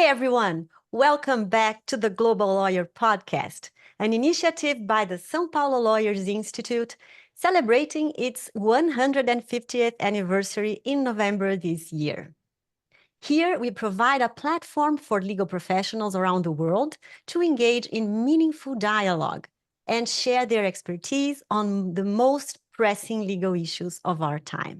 everyone. Welcome back to the Global Lawyer Podcast, an initiative by the São Paulo Lawyers Institute celebrating its 150th anniversary in November this year. Here, we provide a platform for legal professionals around the world to engage in meaningful dialogue and share their expertise on the most pressing legal issues of our time.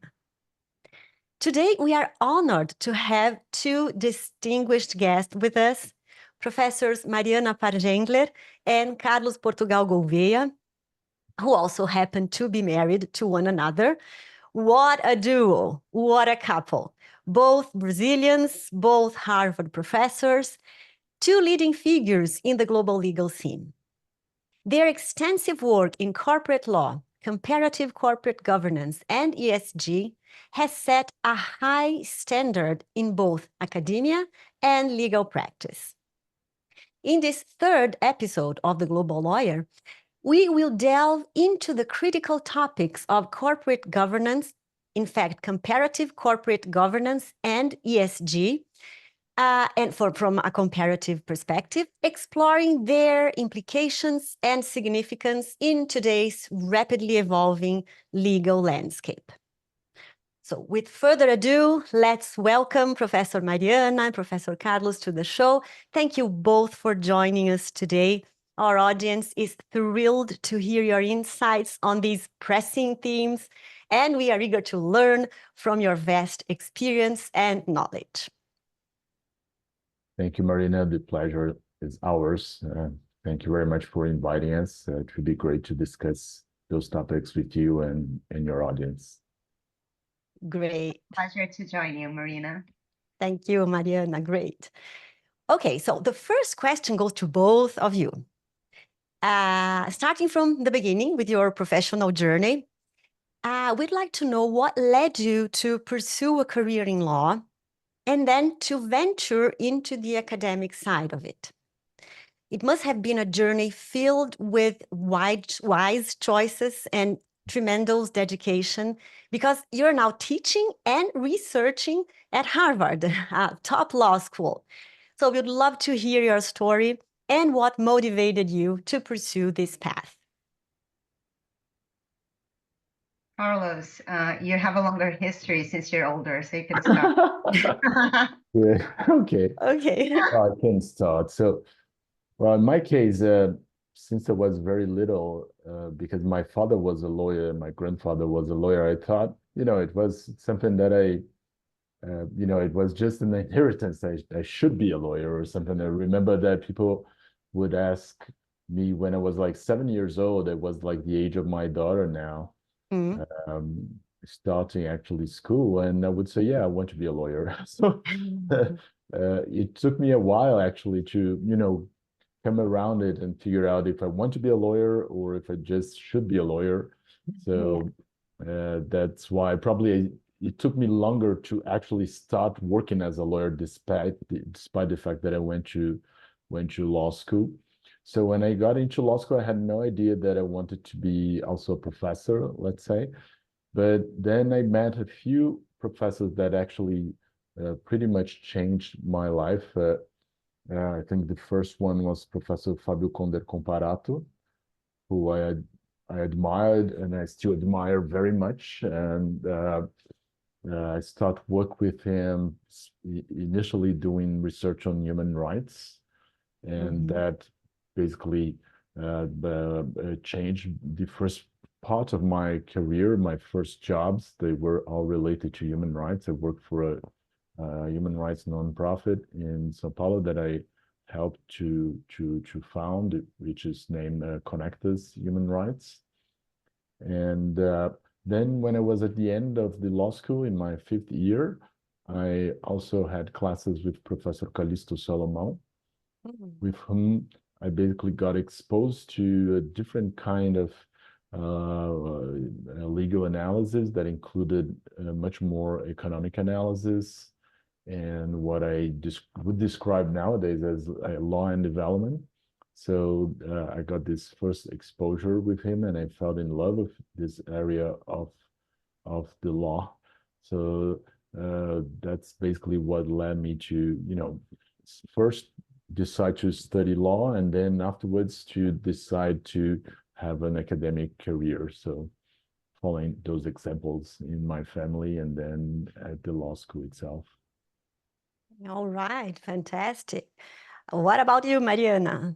Today, we are honored to have two distinguished guests with us, Professors Mariana Pargendler and Carlos Portugal Gouvêa, who also happen to be married to one another. What a duo, what a couple. Both Brazilians, both Harvard professors, two leading figures in the global legal scene. Their extensive work in corporate law, comparative corporate governance, and ESG has set a high standard in both academia and legal practice. In this third episode of The Global Lawyer, we will delve into the critical topics of corporate governance, in fact, comparative corporate governance and ESG, from a comparative perspective, exploring their implications and significance in today's rapidly evolving legal landscape. So with further ado, let's welcome Professor Mariana and Professor Carlos to the show. Thank you both for joining us today. Our audience is thrilled to hear your insights on these pressing themes, and we are eager to learn from your vast experience and knowledge. Thank you, Mariana. The pleasure is ours. Thank you very much for inviting us. It would be great to discuss those topics with you and your audience. Great. Pleasure to join you, Mariana. Thank you, Mariana. Great. Okay, so the first question goes to both of you. Starting from the beginning with your professional journey, we'd like to know what led you to pursue a career in law and then to venture into the academic side of it. It must have been a journey filled with wise choices and tremendous dedication, because you're now teaching and researching at Harvard, a top law school. So we'd love to hear your story and what motivated you to pursue this path. Carlos, you have a longer history since you're older, so you can start. Yeah, okay. Okay. I can start. So, well, in my case, since I was very little, because my father was a lawyer and my grandfather was a lawyer, I thought, it was something that it was just an inheritance. I should be a lawyer or something. I remember that people would ask me when I was like 7 years old, it was like the age of my daughter now, starting actually school. And I would say, yeah, I want to be a lawyer. So it took me a while actually to, come around it and figure out if I want to be a lawyer or if I just should be a lawyer. So that's why probably it took me longer to actually start working as a lawyer, despite the fact that I went to law school. So when I got into law school, I had no idea that I wanted to be also a professor, let's say. But then I met a few professors that actually pretty much changed my life. I think the first one was Professor Fábio Conder Comparato, who I admired and I still admire very much. And I started work with him initially doing research on human rights. And that basically changed the first part of my career. My first jobs, they were all related to human rights. I worked for a human rights nonprofit in São Paulo that I helped to found, which is named Connectus Human Rights. And then when I was at the end of the law school in my 5th year, I also had classes with Professor Calixto Salomão, with whom I basically got exposed to a different kind of legal analysis that included much more economic analysis, and what I would describe nowadays as law and development. So I got this first exposure with him, and I fell in love with this area of the law. So that's basically what led me to, first decide to study law, and then afterwards to decide to have an academic career. So following those examples in my family and then at the law school itself. All right, fantastic. What about you, Mariana?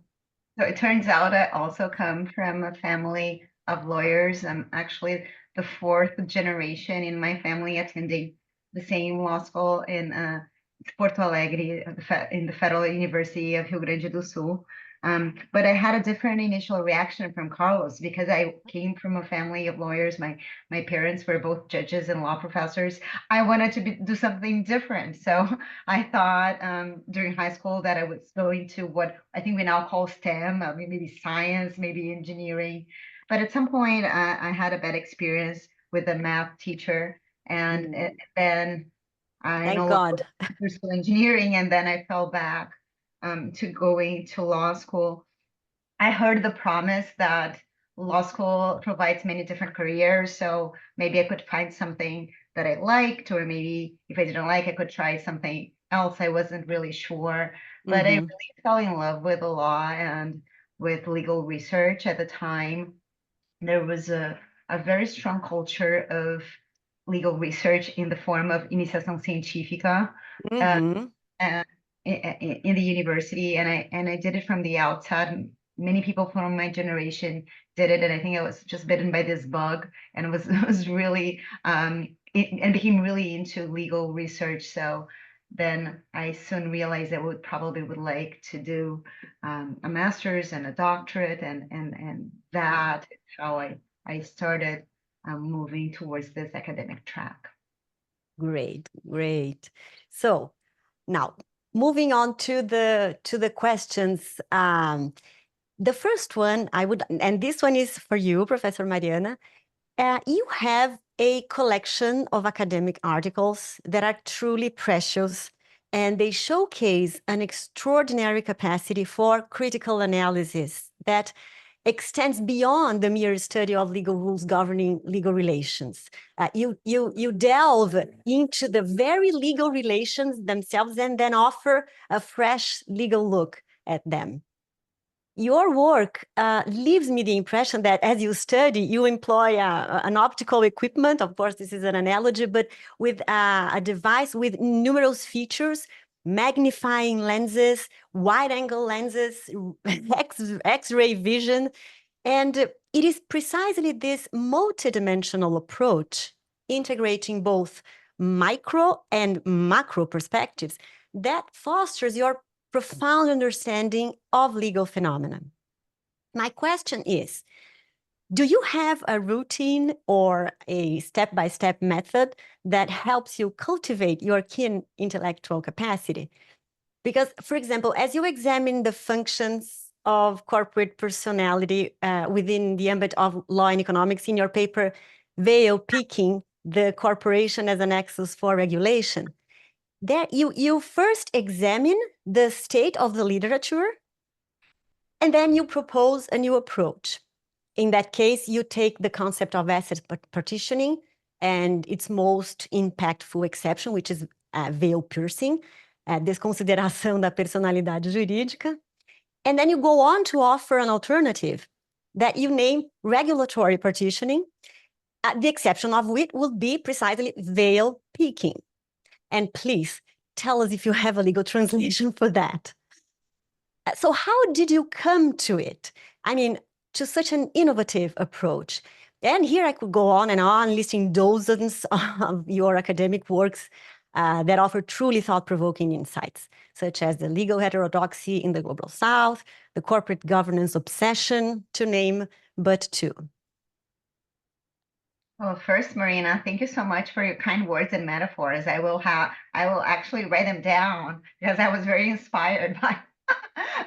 So it turns out I also come from a family of lawyers. I'm actually the fourth generation in my family attending the same law school in Porto Alegre, in the Federal University of Rio Grande do Sul. But I had a different initial reaction from Carlos because I came from a family of lawyers. My parents were both judges and law professors. I wanted to do something different. So I thought during high school that I was going to what I think we now call STEM, maybe science, maybe engineering. But at some point, I had a bad experience with a math teacher. And then I Thank no God. longer pursued engineering, and then I fell back to going to law school. I heard the promise that law school provides many different careers, so maybe I could find something that I liked, or maybe if I didn't like, I could try something else. I wasn't really sure, but I really fell in love with the law and with legal research at the time. There was a very strong culture of legal research in the form of iniciação científica uh, in the university, and I did it from the outset. Many people from my generation did it, and I think I was just bitten by this bug, and was really and became really into legal research. So then I soon realized I probably would like to do a master's and a doctorate, and that is how I started moving towards this academic track. Great, great. So now moving on to the questions. The first one and this one is for you, Professor Mariana. You have a collection of academic articles that are truly precious, and they showcase an extraordinary capacity for critical analysis that extends beyond the mere study of legal rules governing legal relations. You delve into the very legal relations themselves and then offer a fresh legal look at them. Your work leaves me the impression that as you study, you employ an optical equipment. Of course, this is an analogy, but with a device with numerous features, magnifying lenses, wide-angle lenses, X-ray vision. And it is precisely this multidimensional approach, integrating both micro and macro perspectives, that fosters your profound understanding of legal phenomena. My question is, do you have a routine or a step-by-step method that helps you cultivate your keen intellectual capacity? Because, for example, as you examine the functions of corporate personality within the ambit of law and economics in your paper, Veil Picking, the corporation as a nexus for regulation, there you first examine the state of the literature, and then you propose a new approach. In that case, you take the concept of asset partitioning and its most impactful exception, which is veil piercing, desconsideração da personalidade jurídica. And then you go on to offer an alternative that you name regulatory partitioning, the exception of which will be precisely veil peaking. And please tell us if you have a legal translation for that. So how did you come to it? I mean, to such an innovative approach? And here I could go on and on, listing dozens of your academic works that offer truly thought-provoking insights, such as the legal heterodoxy in the Global South, the corporate governance obsession, to name but two. Well, first, Mariana, thank you so much for your kind words and metaphors. I will actually write them down because I was very inspired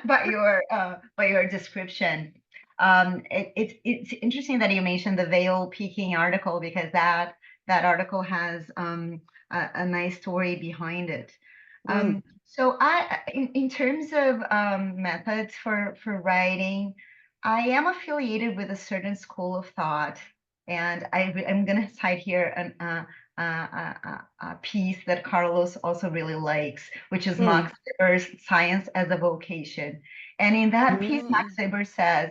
by your description. It's interesting that you mentioned the veil peaking article because that article has a nice story behind it. So in terms of methods for writing, I am affiliated with a certain school of thought. And I'm going to cite here a piece that Carlos also really likes, which is Max Weber's Science as a Vocation. And in that piece, Max Weber says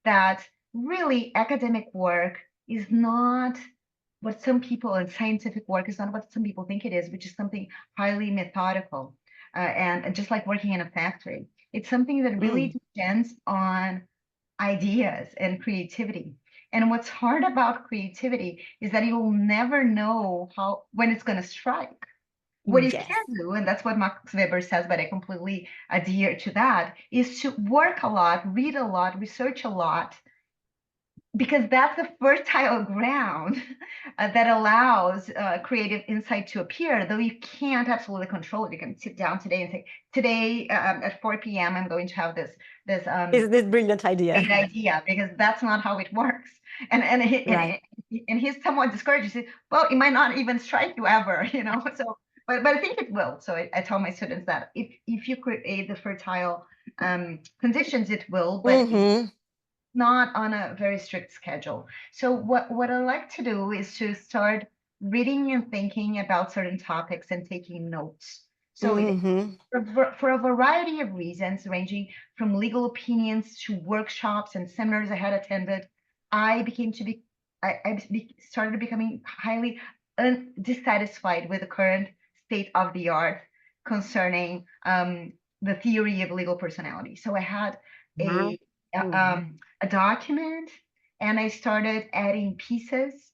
that really academic work is not what some people, and scientific work is not what some people think it is, which is something highly methodical. And just like working in a factory, it's something that really depends on ideas and creativity. And what's hard about creativity is that you'll never know when it's going to strike. What you can do, and that's what Max Weber says, but I completely adhere to that, is to work a lot, read a lot, research a lot, because that's the fertile ground that allows creative insight to appear, though you can't absolutely control it. You can sit down today and say, today at 4 p.m. I'm going to have this brilliant idea, because that's not how it works. And he's somewhat discouraged. He says, well, it might not even strike you ever, so but I think it will. So I tell my students that if you create the fertile conditions, it will, but not on a very strict schedule. So what I like to do is to start reading and thinking about certain topics and taking notes. So for a variety of reasons, ranging from legal opinions to workshops and seminars I had attended, I started becoming highly dissatisfied with the current state of the art concerning the theory of legal personality. So I had a document, and I started adding pieces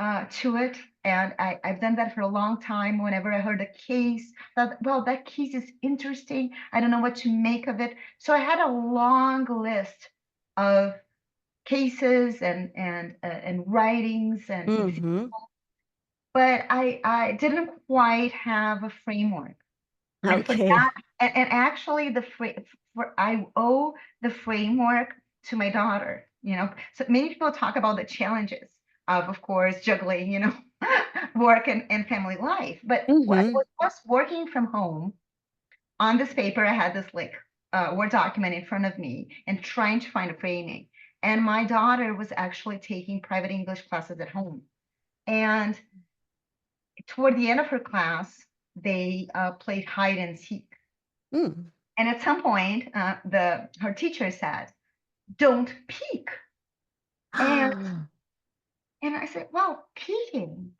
to it. And I've done that for a long time. Whenever I heard a case, well, that case is interesting. I don't know what to make of it. So I had a long list of cases and writings and but I didn't quite have a framework. And for that, and actually I owe the framework to my daughter, So many people talk about the challenges of course, juggling, work and family life. But I was working from home on this paper. I had this Word document in front of me and trying to find a framing. And my daughter was actually taking private English classes at home. And toward the end of her class, they played hide and seek. And at some point, her teacher said, "Don't peek." And I said, "Well, peeking."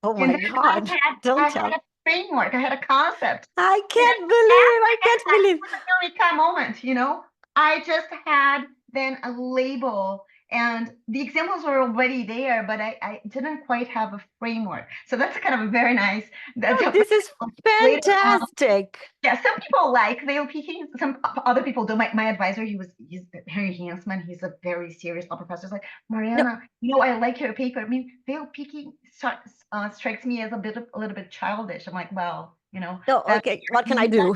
Oh my God! I had a framework. I had a concept. I can't believe. It was a eureka moment, I just had then a label. And the examples were already there, but I didn't quite have a framework. So that's kind of a very nice. This is fantastic. Yeah, some people like veil peaking. Some other people don't. My advisor, he's Harry Hansman. He's a very serious law professor. He's like, Mariana, I like your paper. I mean, veil peaking strikes me as a little bit childish. I'm like, well, okay, what can I do?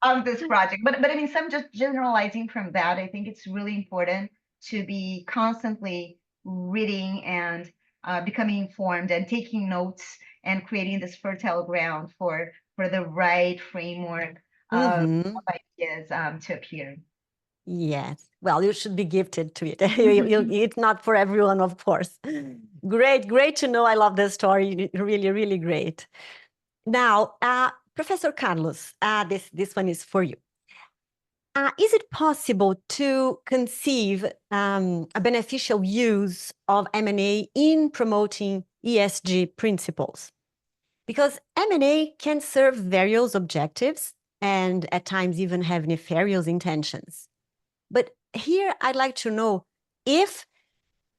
Of this project, but I mean, some just generalizing from that. I think it's really important to be constantly reading and becoming informed and taking notes and creating this fertile ground for the right framework of ideas to appear. Yes, well, you should be gifted to it. It's not for everyone, of course. Great to know. I love this story. Really, really great. Now, Professor Carlos, this one is for you. Is it possible to conceive a beneficial use of M&A in promoting ESG principles? Because M&A can serve various objectives and at times even have nefarious intentions. But here I'd like to know if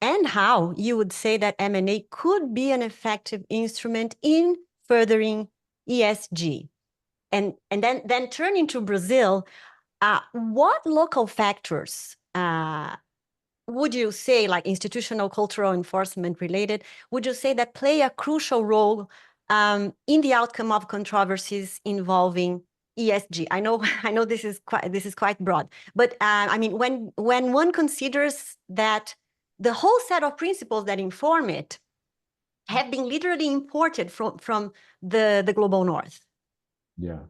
and how you would say that M&A could be an effective instrument in furthering ESG. And then turning to Brazil, what local factors would you say, like institutional, cultural, enforcement related, would you say that play a crucial role in the outcome of controversies involving ESG? I know this is quite broad, but I mean, when one considers that the whole set of principles that inform it have been literally imported from the global north. Yeah.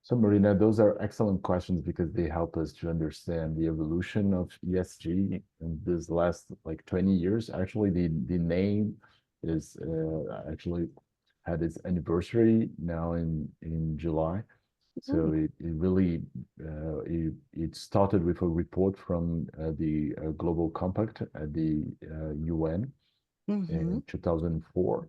So Marina, those are excellent questions because they help us to understand the evolution of ESG in this last 20 years. Actually, the name is actually had its anniversary now in July. So it really it started with a report from the Global Compact at the UN in 2004,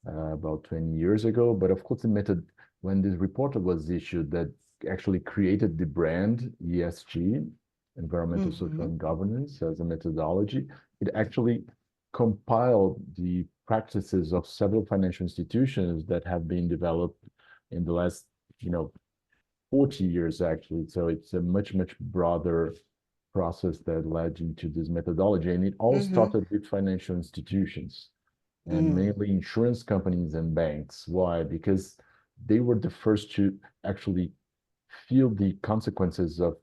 about 20 years ago. But of course, the method when this report was issued that actually created the brand ESG, Environmental, Social, and Governance, as a methodology, it actually compiled the practices of several financial institutions that have been developed in the last, 40 years actually. So it's a much broader process that led into this methodology, and it all started with financial institutions and mainly insurance companies and banks. Why? Because they were the first to actually feel the consequences of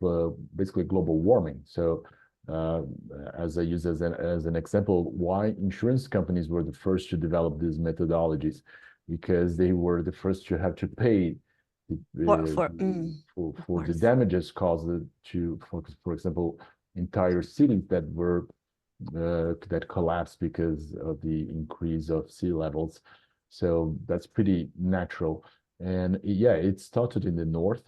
basically global warming. So as I use as an example, why insurance companies were the first to develop these methodologies, because they were the first to have to pay for the damages caused to, for example, entire cities that were that collapsed because of the increase of sea levels. So that's pretty natural. And yeah, it started in the north.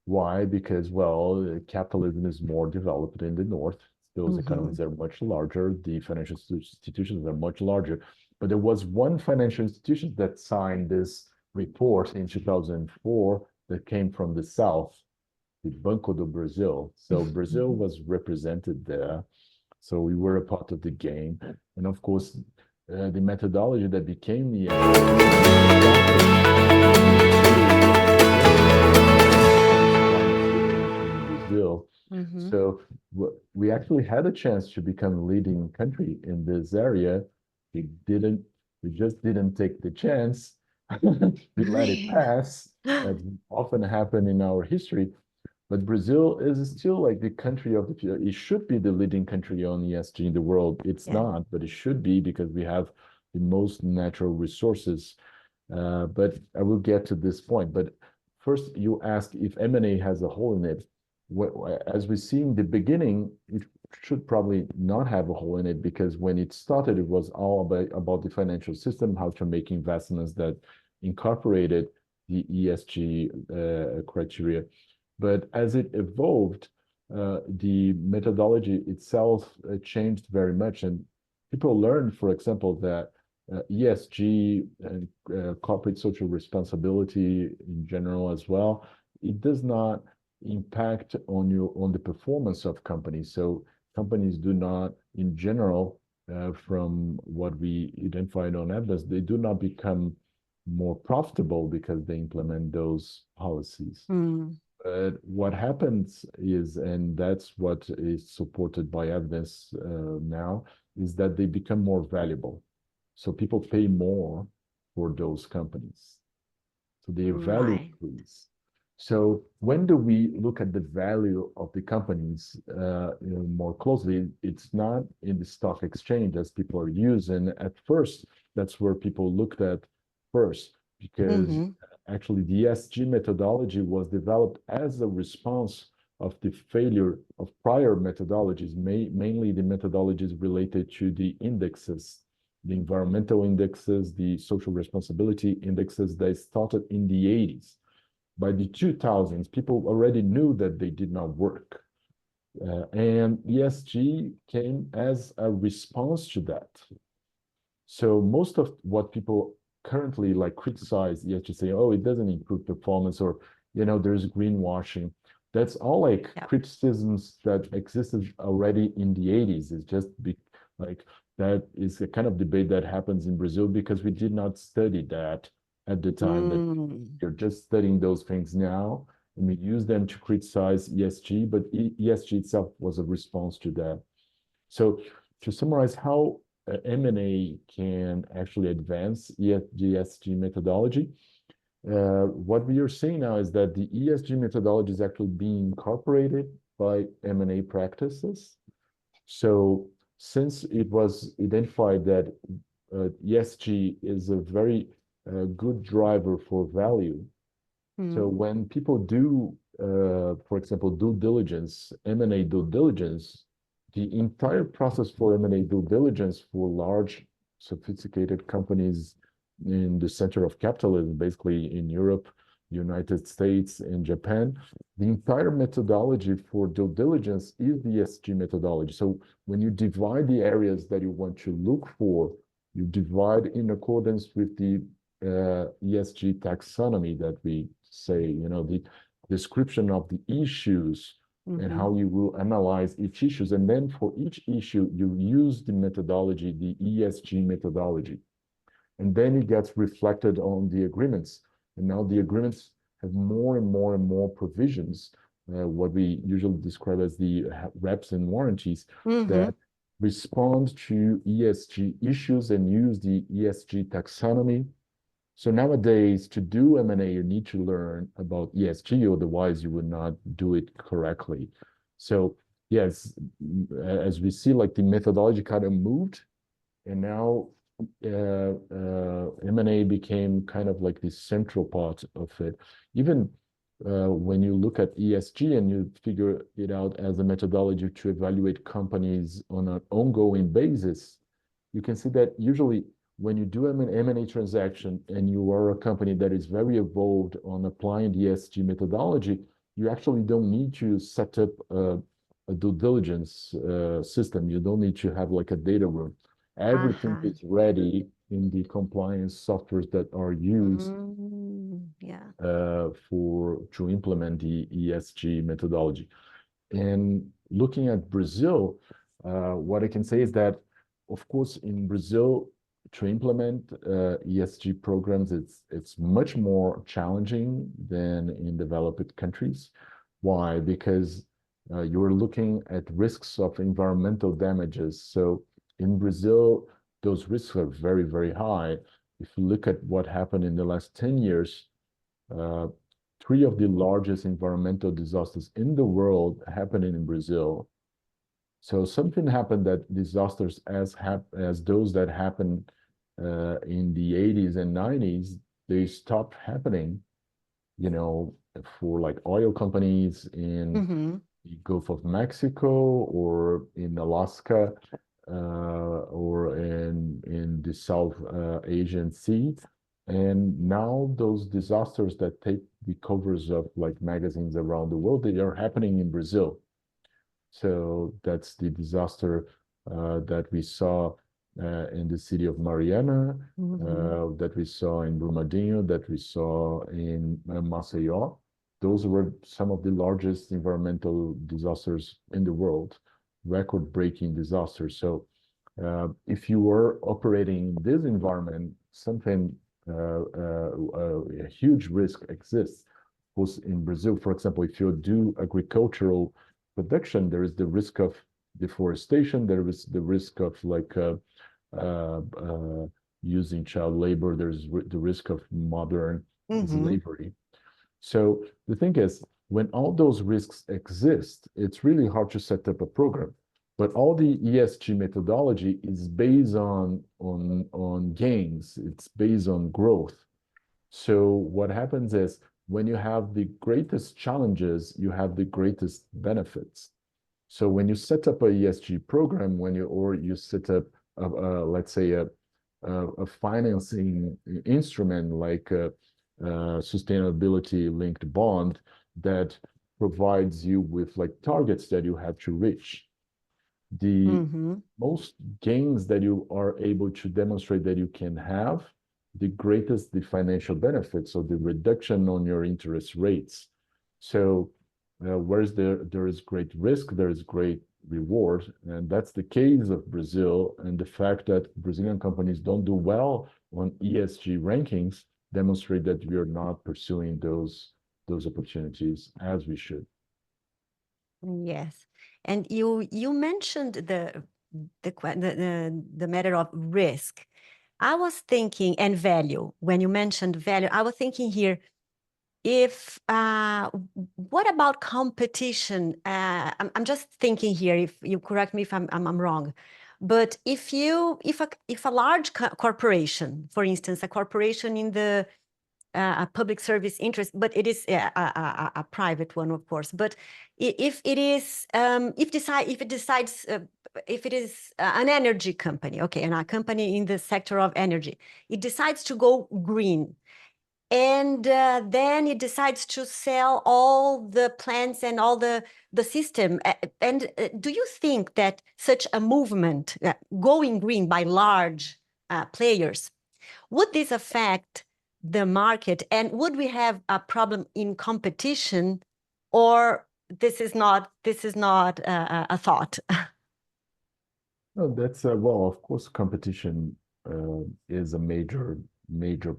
Why? Because, well, capitalism is more developed in the north. Those economies are much larger. The financial institutions are much larger. But there was one financial institution that signed this report in 2004 that came from the south, the Banco do Brazil. So Brazil was represented there. So we were a part of the game. And of course, the methodology that became the Brazil. So we actually had a chance to become a leading country in this area. We just didn't take the chance. We let it pass, as often happened in our history. But Brazil is still like the country of the future. It should be the leading country on ESG in the world. It's not, but it should be, because we have the most natural resources. But I will get to this point. But first, you ask if M&A has a hole in it. As we see in the beginning, it should probably not have a hole in it, because when it started, it was all about the financial system, how to make investments that incorporated the ESG criteria. But as it evolved, the methodology itself changed very much. And people learned, for example, that ESG and corporate social responsibility in general as well, it does not impact on the performance of companies. So companies do not, in general, from what we identified on evidence, they do not become more profitable because they implement those policies. But what happens is, and that's what is supported by evidence now, is that they become more valuable. So people pay more for those companies. So their value increase. So when do we look at the value of the companies more closely? It's not in the stock exchange as people are using. At first, that's where people looked at first, because actually the ESG methodology was developed as a response of the failure of prior methodologies, mainly the methodologies related to the indexes, the environmental indexes, the social responsibility indexes that started in the 80s. By the 2000s, people already knew that they did not work. And ESG came as a response to that. So most of what people currently criticize ESG, say, oh, it doesn't improve performance, or, there's greenwashing. That's all criticisms that existed already in the 80s. It's just that is a kind of debate that happens in Brazil because we did not study that at the time. That you're just studying those things now, and we use them to criticize ESG, but ESG itself was a response to that. So to summarize how M&A can actually advance ESG methodology, what we are seeing now is that the ESG methodology is actually being incorporated by M&A practices. So since it was identified that ESG is a very good driver for value, so when people do, for example, due diligence, M&A due diligence, the entire process for M&A due diligence for large sophisticated companies in the center of capitalism, basically in Europe, United States, and Japan. The entire methodology for due diligence is the ESG methodology. So when you divide the areas that you want to look for, you divide in accordance with the ESG taxonomy that we say, the description of the issues and how you will analyze each issues. And then for each issue, you use the methodology, the ESG methodology. And then it gets reflected on the agreements. And now the agreements have more and more and more provisions, what we usually describe as the reps and warranties, that respond to ESG issues and use the ESG taxonomy. So nowadays, to do M&A, you need to learn about ESG, otherwise you would not do it correctly. So yes, as we see, like the methodology kind of moved, and now M&A became kind of like the central part of it. Even when you look at ESG and you figure it out as a methodology to evaluate companies on an ongoing basis, you can see that usually when you do an M&A transaction and you are a company that is very evolved on applying the ESG methodology, you actually don't need to set up a due diligence system. You don't need to have like a data room. Everything is ready in the compliance softwares that are used to implement the ESG methodology. And looking at Brazil, what I can say is that, of course, in Brazil, to implement ESG programs, it's much more challenging than in developed countries. Why? Because you're looking at risks of environmental damages. So in Brazil, those risks are very, very high. If you look at what happened in the last 10 years, 3 of the largest environmental disasters in the world happened in Brazil. So something happened, that disasters as those that happened in the 80s and 90s, they stopped happening, for like oil companies in the Gulf of Mexico or in Alaska, or in the South Asian Sea. And now those disasters that take the covers of like magazines around the world, they are happening in Brazil. So that's the disaster that we saw in the city of Mariana, that we saw in Brumadinho, that we saw in Maceió. Those were some of the largest environmental disasters in the world, record-breaking disasters. So if you were operating in this environment, a huge risk exists. Of course, in Brazil, for example, if you do agricultural production, there is the risk of deforestation, there is the risk of like using child labor, there's the risk of modern slavery. So the thing is, when all those risks exist, it's really hard to set up a program. But all the ESG methodology is based on gains. It's based on growth. So what happens is, when you have the greatest challenges, you have the greatest benefits. So when you set up a ESG program, you set up, let's say, a financing instrument like a sustainability-linked bond that provides you with like targets that you have to reach. The most gains that you are able to demonstrate that you can have, the greatest the financial benefits, so the reduction on your interest rates. So whereas there is great risk, there is great reward, and that's the case of Brazil. And the fact that Brazilian companies don't do well on ESG rankings demonstrate that we are not pursuing those opportunities as we should. Yes, and you mentioned the matter of risk. I was thinking, and value. When you mentioned value, I was thinking here, if what about competition? I'm just thinking here. If you correct me if I'm wrong, but if a large corporation, for instance, a corporation in the a public service interest, but it is a private one, of course. But if it is, if it is an energy company, okay, and a company in the sector of energy, it decides to go green. And then it decides to sell all the plants and all the system. And do you think that such a movement, going green by large players, would this affect the market? And would we have a problem in competition, or this is not a thought? No, that's well, of course, competition is a major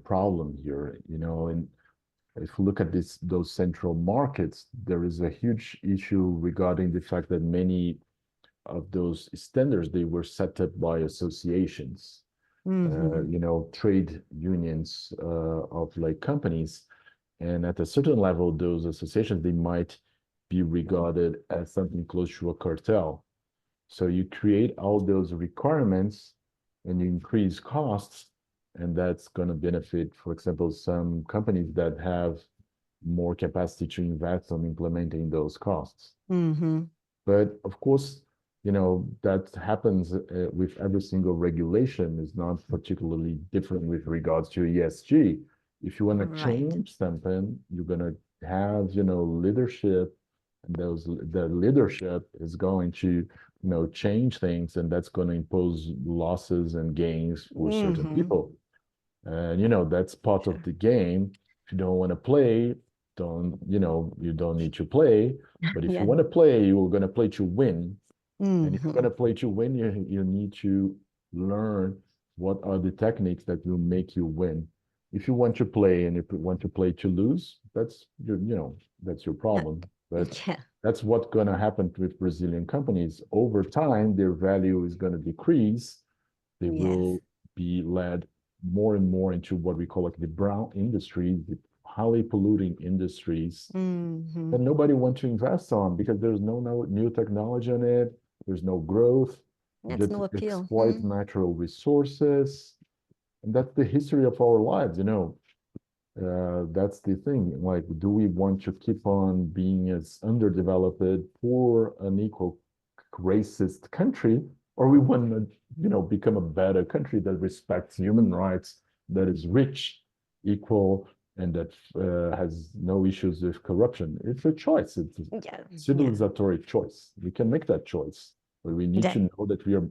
problem here. You know, and if we look at those central markets, there is a huge issue regarding the fact that many of those standards, they were set up by associations, you know, trade unions of like companies. And at a certain level, those associations, they might be regarded as something close to a cartel. So you create all those requirements and you increase costs, and that's going to benefit, for example, some companies that have more capacity to invest on implementing those costs. But of course, you know, that happens with every single regulation. Is not particularly different with regards to ESG. If you want to change something, you're going to have, you know, leadership, and the leadership is going to, you know, change things, and that's going to impose losses and gains for certain people. And, you know, that's part of the game. If you don't want to play, you know, you don't need to play. But if you want to play, you're going to play to win. And if you're going to play to win, you need to learn what are the techniques that will make you win. If you want to play and if you want to play to lose, that's your, you know, that's your problem. But that's what's going to happen with Brazilian companies. Over time, their value is going to decrease. They will be led more and more into what we call like the brown industry, the highly polluting industries that nobody wants to invest on because there's no new technology in it. There's no growth. That's no appeal. Exploit natural resources. And that's the history of our lives, you know. That's the thing. Like, do we want to keep on being as underdeveloped, poor, unequal, racist country, or we want to, you know, become a better country that respects human rights, that is rich, equal, and that has no issues with corruption? It's a choice. It's a civilizatory choice. We can make that choice, but we need to know that we are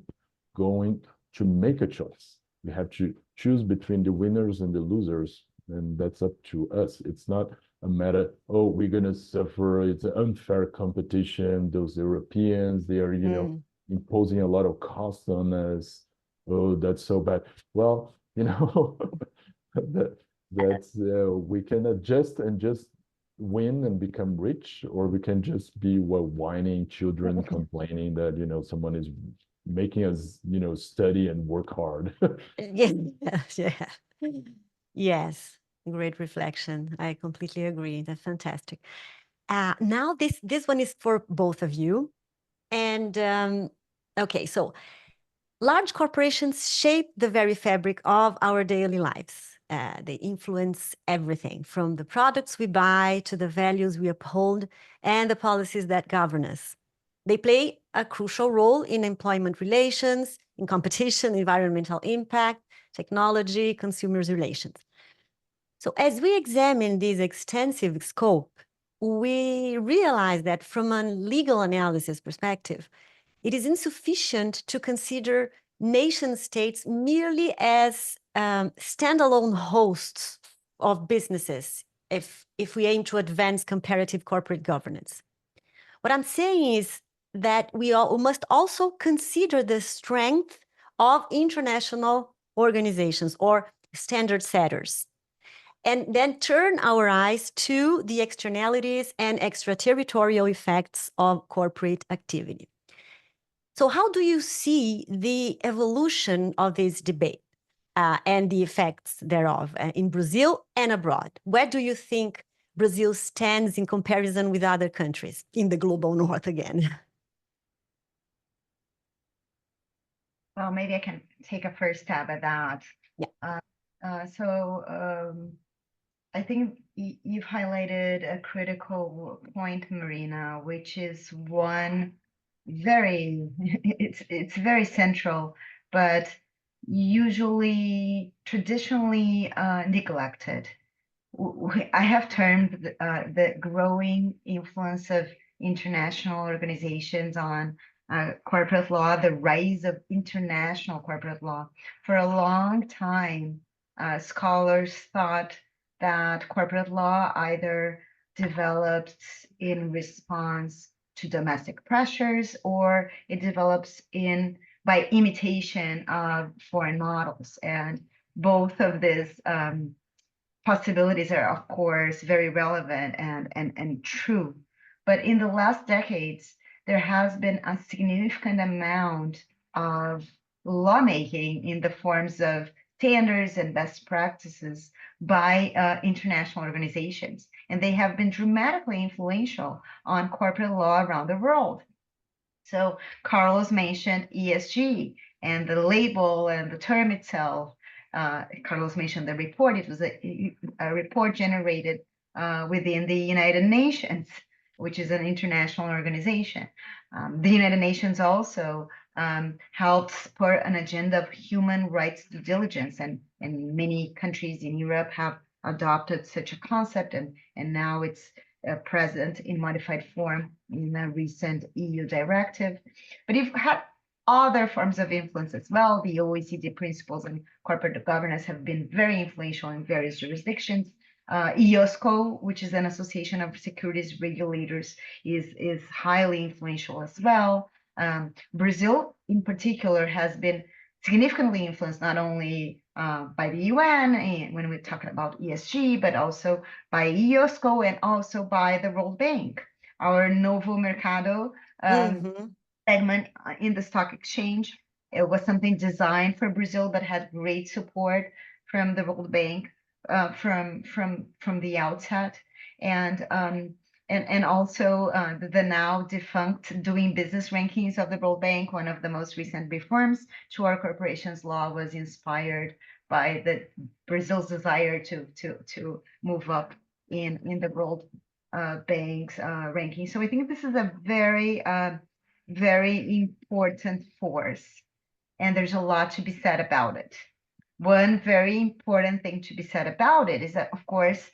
going to make a choice. We have to choose between the winners and the losers, and that's up to us. It's not a matter, oh, we're going to suffer. It's an unfair competition. Those Europeans, they are, you know, imposing a lot of costs on us. Oh, that's so bad. Well, you know, we can adjust and just win and become rich, or we can just be whining children complaining that, you know, someone is making us, you know, study and work hard. Yes, great reflection. I completely agree. That's fantastic. Now this one is for both of you. And okay, so large corporations shape the very fabric of our daily lives. They influence everything from the products we buy to the values we uphold and the policies that govern us. They play a crucial role in employment relations, in competition, environmental impact, technology, consumers' relations. So as we examine this extensive scope, we realize that from a legal analysis perspective, it is insufficient to consider nation states merely as standalone hosts of businesses if we aim to advance comparative corporate governance. What I'm saying is that we must also consider the strength of international organizations or standard setters, and then turn our eyes to the externalities and extraterritorial effects of corporate activity. So how do you see the evolution of this debate and the effects thereof in Brazil and abroad? Where do you think Brazil stands in comparison with other countries in the global north again? Well, maybe I can take a first stab at that. Yeah. I think you've highlighted a critical point, Marina, which is one very, it's very central, but usually traditionally neglected. I have termed the growing influence of international organizations on corporate law, the rise of international corporate law. For a long time, scholars thought that corporate law either develops in response to domestic pressures or it develops in by imitation of foreign models. And both of these possibilities are, of course, very relevant and true. But in the last decades, there has been a significant amount of lawmaking in the forms of standards and best practices by international organizations. And they have been dramatically influential on corporate law around the world. So Carlos mentioned ESG and the label and the term itself. Carlos mentioned the report. It was a report generated within the United Nations, which is an international organization. The United Nations also helps support an agenda of human rights due diligence, and many countries in Europe have adopted such a concept, and now it's present in modified form in a recent EU directive. But you've had other forms of influence as well. The OECD principles and corporate governance have been very influential in various jurisdictions. IOSCO, which is an association of securities regulators, is highly influential as well. Brazil, in particular, has been significantly influenced not only by the UN when we're talking about ESG, but also by IOSCO and also by the World Bank. Our Novo Mercado segment in the stock exchange, it was something designed for Brazil, but had great support from the World Bank from the outset, and also the now defunct doing business rankings of the World Bank. One of the most recent reforms to our corporations law was inspired by the Brazil's desire to move up in the World Bank's ranking. So I think this is a very very important force, and there's a lot to be said about it. One very important thing to be said about it is that, of course,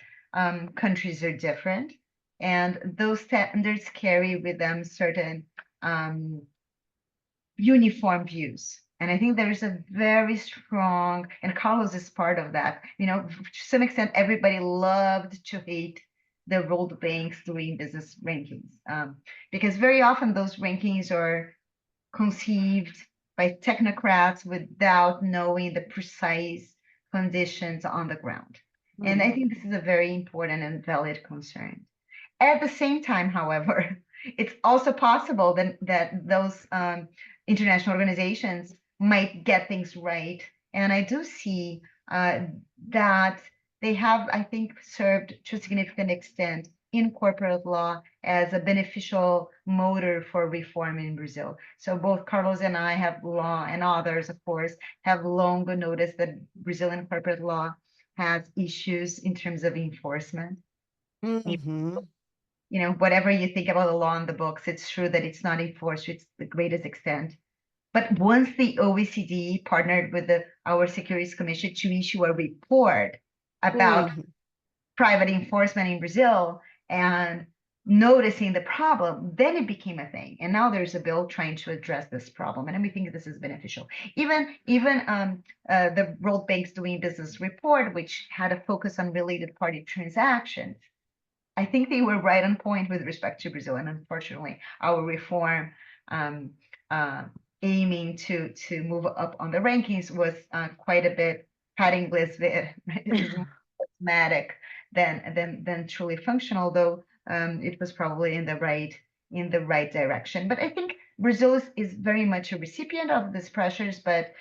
countries are different, and those standards carry with them certain uniform views. And I think there's a very strong, and Carlos is part of that. You know, to some extent, everybody loved to hate the World Bank's doing business rankings, because very often those rankings are conceived by technocrats without knowing the precise conditions on the ground. And I think this is a very important and valid concern. At the same time, however, it's also possible that those international organizations might get things right. And I do see that they have, I think, served to a significant extent in corporate law as a beneficial motor for reform in Brazil. So both Carlos and I have long, and others, of course, have long noticed that Brazilian corporate law has issues in terms of enforcement. You know, whatever you think about the law in the books, it's true that it's not enforced to the greatest extent. But once the OECD partnered with our Securities Commission to issue a report about private enforcement in Brazil and noticing the problem, then it became a thing. And now there's a bill trying to address this problem. And we think this is beneficial. Even the World Bank's Doing Business report, which had a focus on related party transactions, I think they were right on point with respect to Brazil. And unfortunately, our reform aiming to move up on the rankings was quite a bit padding bliss. It was more cosmetic than truly functional, though it was probably in the right direction. But I think Brazil is very much a recipient of these pressures, but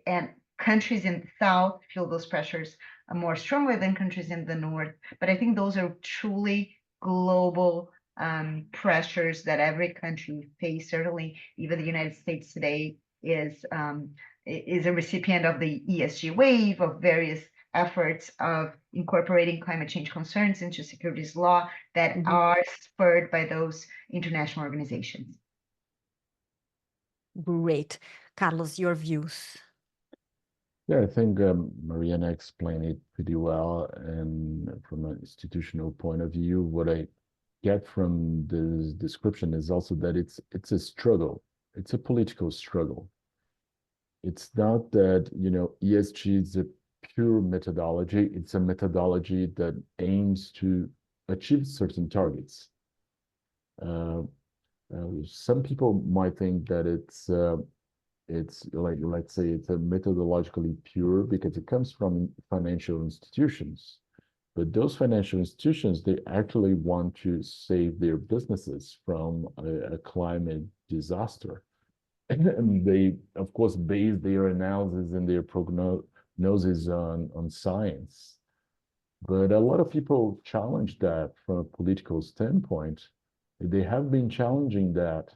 and countries in the South feel those pressures more strongly than countries in the North. But I think those are truly global pressures that every country face. Certainly, even the United States today is a recipient of the ESG wave, of various efforts of incorporating climate change concerns into securities law that are spurred by those international organizations. Great. Carlos, your views. Yeah, I think Mariana explained it pretty well. And from an institutional point of view, what I get from this description is also that it's a struggle. It's a political struggle. It's not that, ESG is a pure methodology. It's a methodology that aims to achieve certain targets. Some people might think that it's like, let's say it's a methodologically pure because it comes from financial institutions. But those financial institutions, they actually want to save their businesses from a climate disaster. And they, of course, base their analysis and their prognosis on science. But a lot of people challenge that from a political standpoint. They have been challenging that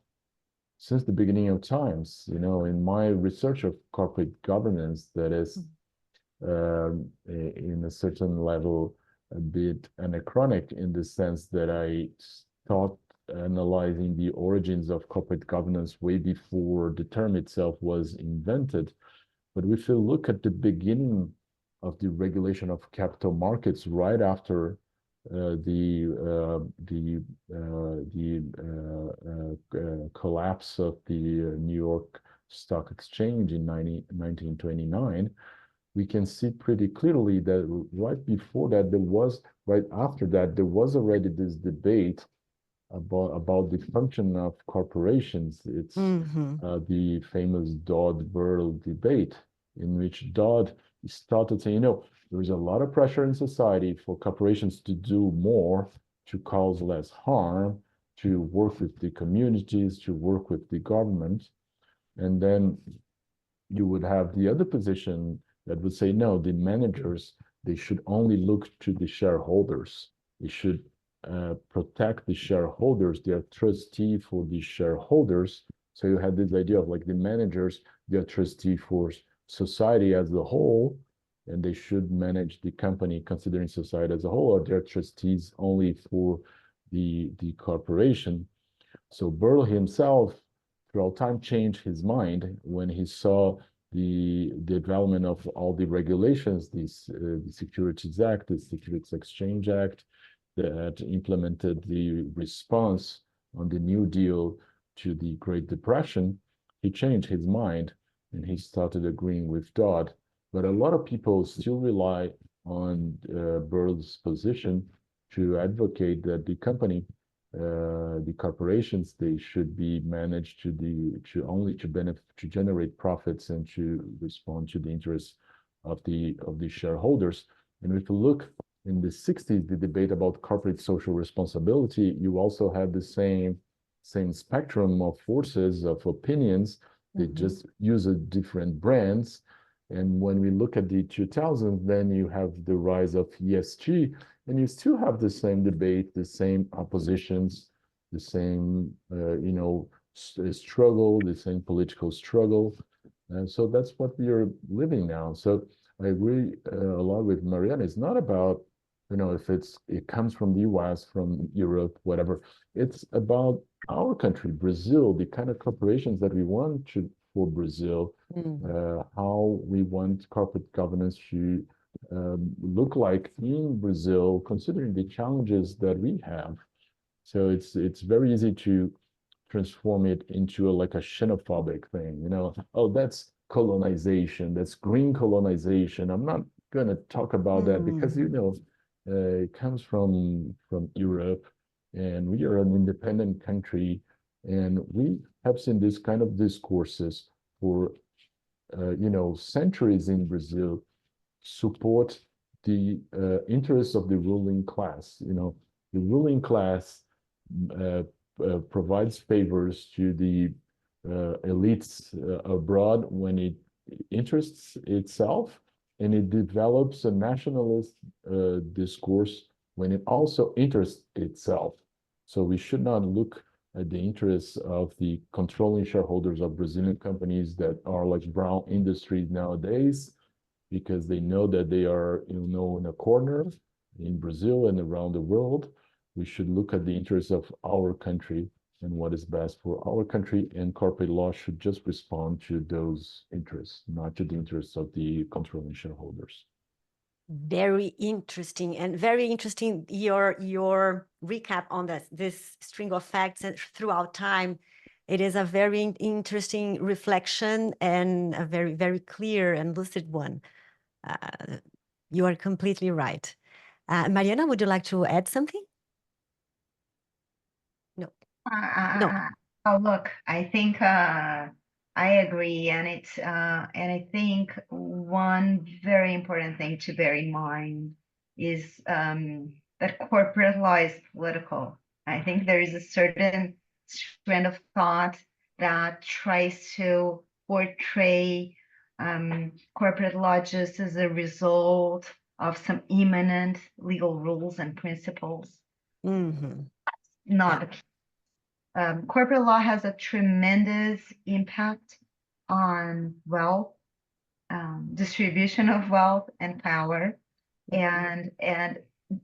since the beginning of times. In my research of corporate governance, that is in a certain level a bit anachronic in the sense that I start analyzing the origins of corporate governance way before the term itself was invented. But if you look at the beginning of the regulation of capital markets right after the collapse of the New York Stock Exchange in 1929, we can see pretty clearly that right before that, right after that, there was already this debate about the function of corporations. It's the famous Dodd-Burl debate, in which Dodd started saying, there is a lot of pressure in society for corporations to do more, to cause less harm, to work with the communities, to work with the government. And then you would have the other position that would say, no, the managers, they should only look to the shareholders. They should protect the shareholders. They are trustee for the shareholders. So you had this idea of like the managers, they are trustee for society as a whole, and they should manage the company considering society as a whole, or they're trustees only for the corporation. So Burl himself, throughout time, changed his mind when he saw the development of all the regulations, the Securities Act, the Securities Exchange Act, that implemented the response on the New Deal to the Great Depression. He changed his mind and he started agreeing with Dodd. But a lot of people still rely on Burl's position to advocate that the company, the corporations, they should be managed to generate profits and to respond to the interests of the shareholders. And if you look in the 60s, the debate about corporate social responsibility, you also had the same spectrum of forces, of opinions. They just use different brands. And when we look at the 2000s, then you have the rise of ESG, and you still have the same debate, the same oppositions, the same struggle, the same political struggle. And so that's what we are living now. So I agree a lot with Mariana. It's not about, if it comes from the US, from Europe, whatever. It's about our country, Brazil, the kind of corporations that we want for Brazil, how we want corporate governance to look like in Brazil, considering the challenges that we have. So it's very easy to transform it into a xenophobic thing. Oh, that's colonization, that's green colonization. I'm not going to talk about that because it comes from Europe, and we are an independent country, and we have seen this kind of discourses for centuries in Brazil support the interests of the ruling class. The ruling class provides favors to the elites abroad when it interests itself, and it develops a nationalist discourse when it also interests itself. So we should not look at the interests of the controlling shareholders of Brazilian companies that are like brown industries nowadays. because they know that they are, in a corner in Brazil and around the world. We should look at the interests of our country and what is best for our country, and corporate law should just respond to those interests, not to the interests of the controlling shareholders. Very interesting, and very interesting your recap on this string of facts and throughout time. It is a very interesting reflection and a very, very clear and lucid one. You are completely right. Mariana, would you like to add something? No. No. Oh, look, I think I agree, and I think one very important thing to bear in mind is that corporate law is political. I think there is a certain trend of thought that tries to portray corporate law just as a result of some imminent legal rules and principles. Mm-hmm. Not the case. Corporate law has a tremendous impact on wealth, distribution of wealth and power, and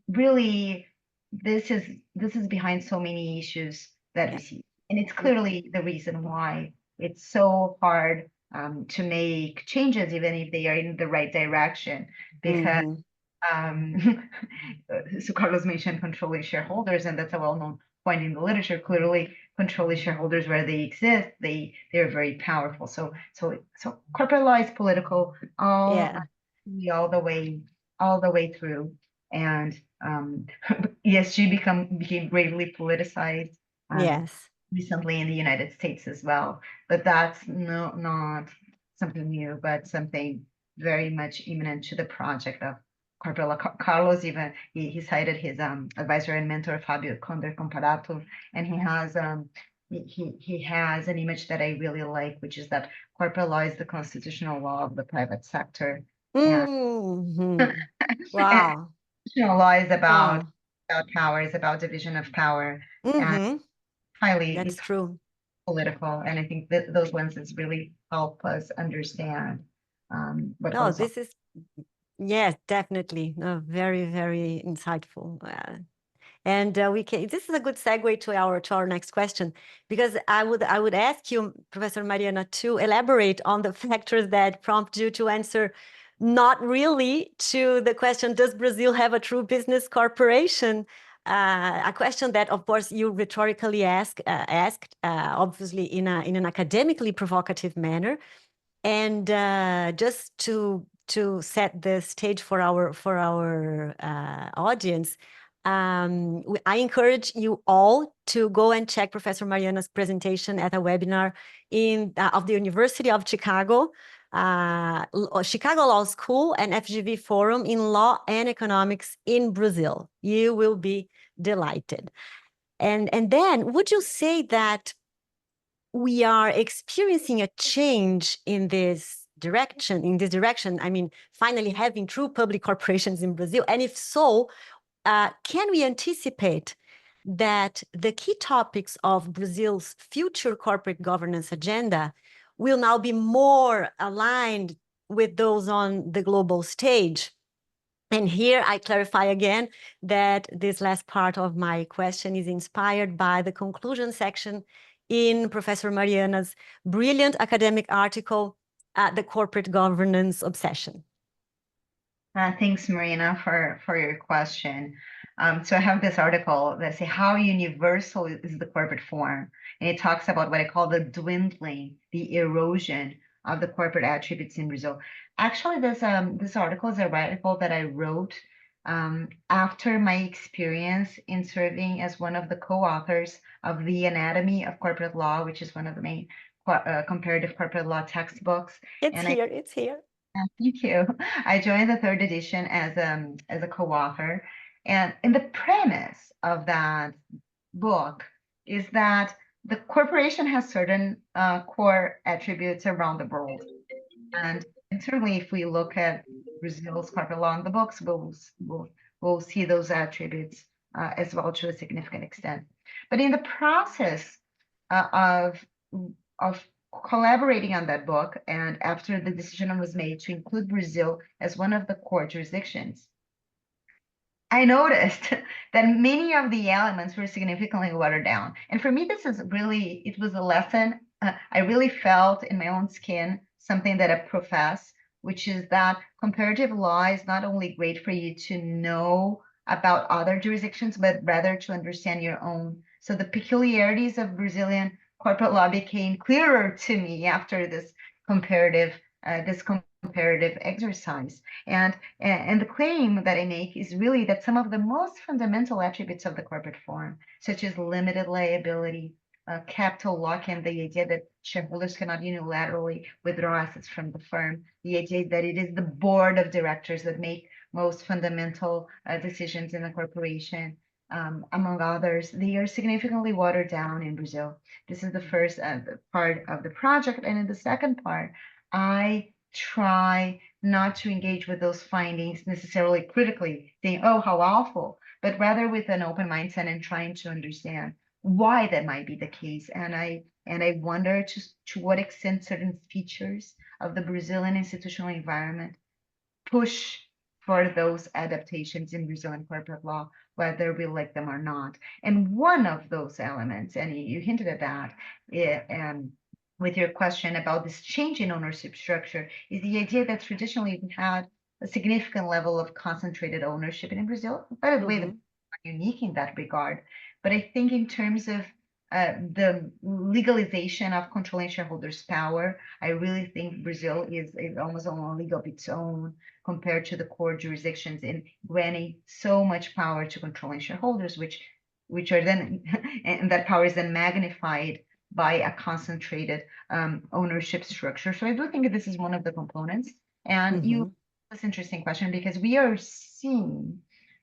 really this is behind so many issues that we see, and it's clearly the reason why it's so hard to make changes, even if they are in the right direction, because so Carlos mentioned controlling shareholders, and that's a well-known point in the literature. Clearly, controlling shareholders where they exist, they're very powerful. So corporate law is political all the way through, and ESG became greatly politicized recently in the United States as well. But that's not something new, but something very much imminent to the project of corporate law. Carlos even he cited his advisor and mentor Fabio Conder Comparative, and he has an image that I really like, which is that corporate law is the constitutional law of the private sector. Mm-hmm. Wow. Constitutional law is about power, is about division of power, and That's true. Political, and I think that those lenses really help us understand what goes this is, yes, definitely. No, very, very insightful. And this is a good segue to our next question, because I would ask you, Professor Mariana, to elaborate on the factors that prompt you to answer not really to the question, does Brazil have a true business corporation? A question that, of course, you rhetorically asked, obviously in an academically provocative manner, and just to set the stage for our audience. I encourage you all to go and check Professor Mariana's presentation at a webinar of the University of Chicago, Chicago Law School and FGV Forum in Law and Economics in Brazil. You will be delighted. And then, would you say that we are experiencing a change in this direction? I mean, finally having true public corporations in Brazil. And if so, can we anticipate that the key topics of Brazil's future corporate governance agenda will now be more aligned with those on the global stage? And here I clarify again that this last part of my question is inspired by the conclusion section in Professor Mariana's brilliant academic article, The Corporate Governance Obsession. Thanks, Mariana, for your question. So I have this article that says how universal is the corporate form, and it talks about what I call the dwindling, the erosion of the corporate attributes in Brazil. Actually, this article is a article that I wrote after my experience in serving as one of the co-authors of The Anatomy of Corporate Law, which is one of the main comparative corporate law textbooks. It's here. Thank you. I joined the third edition as a co-author, and the premise of that book is that the corporation has certain core attributes around the world, and certainly if we look at Brazil's corporate law in the books, we'll see those attributes as well to a significant extent. But in the process of collaborating on that book, and after the decision was made to include Brazil as one of the core jurisdictions, I noticed that many of the elements were significantly watered down. And for me, this is really, it was a lesson. I really felt in my own skin something that I profess, which is that comparative law is not only great for you to know about other jurisdictions, but rather to understand your own. So the peculiarities of Brazilian corporate law became clearer to me after comparative, this comparative exercise. And the claim that I make is really that some of the most fundamental attributes of the corporate form, such as limited liability, capital lock-in, the idea that shareholders cannot unilaterally withdraw assets from the firm, the idea that it is the board of directors that make most fundamental decisions in a corporation, among others, they are significantly watered down in Brazil. This is the first part of the project. And in the second part, I try not to engage with those findings necessarily critically, saying, oh, how awful, but rather with an open mindset and trying to understand why that might be the case. And I wonder to what extent certain features of the Brazilian institutional environment push for those adaptations in Brazilian corporate law, whether we like them or not. And one of those elements, and you hinted at that, with your question about this change in ownership structure, is the idea that traditionally we had a significant level of concentrated ownership in Brazil. By the way, they're unique in that regard. But I think in terms of the legalization of controlling shareholders' power, I really think Brazil is almost on a league of its own compared to the core jurisdictions in granting so much power to controlling shareholders, which are then, and that power is then magnified by a concentrated ownership structure. So I do think this is one of the components. And you, this interesting question, because we are seeing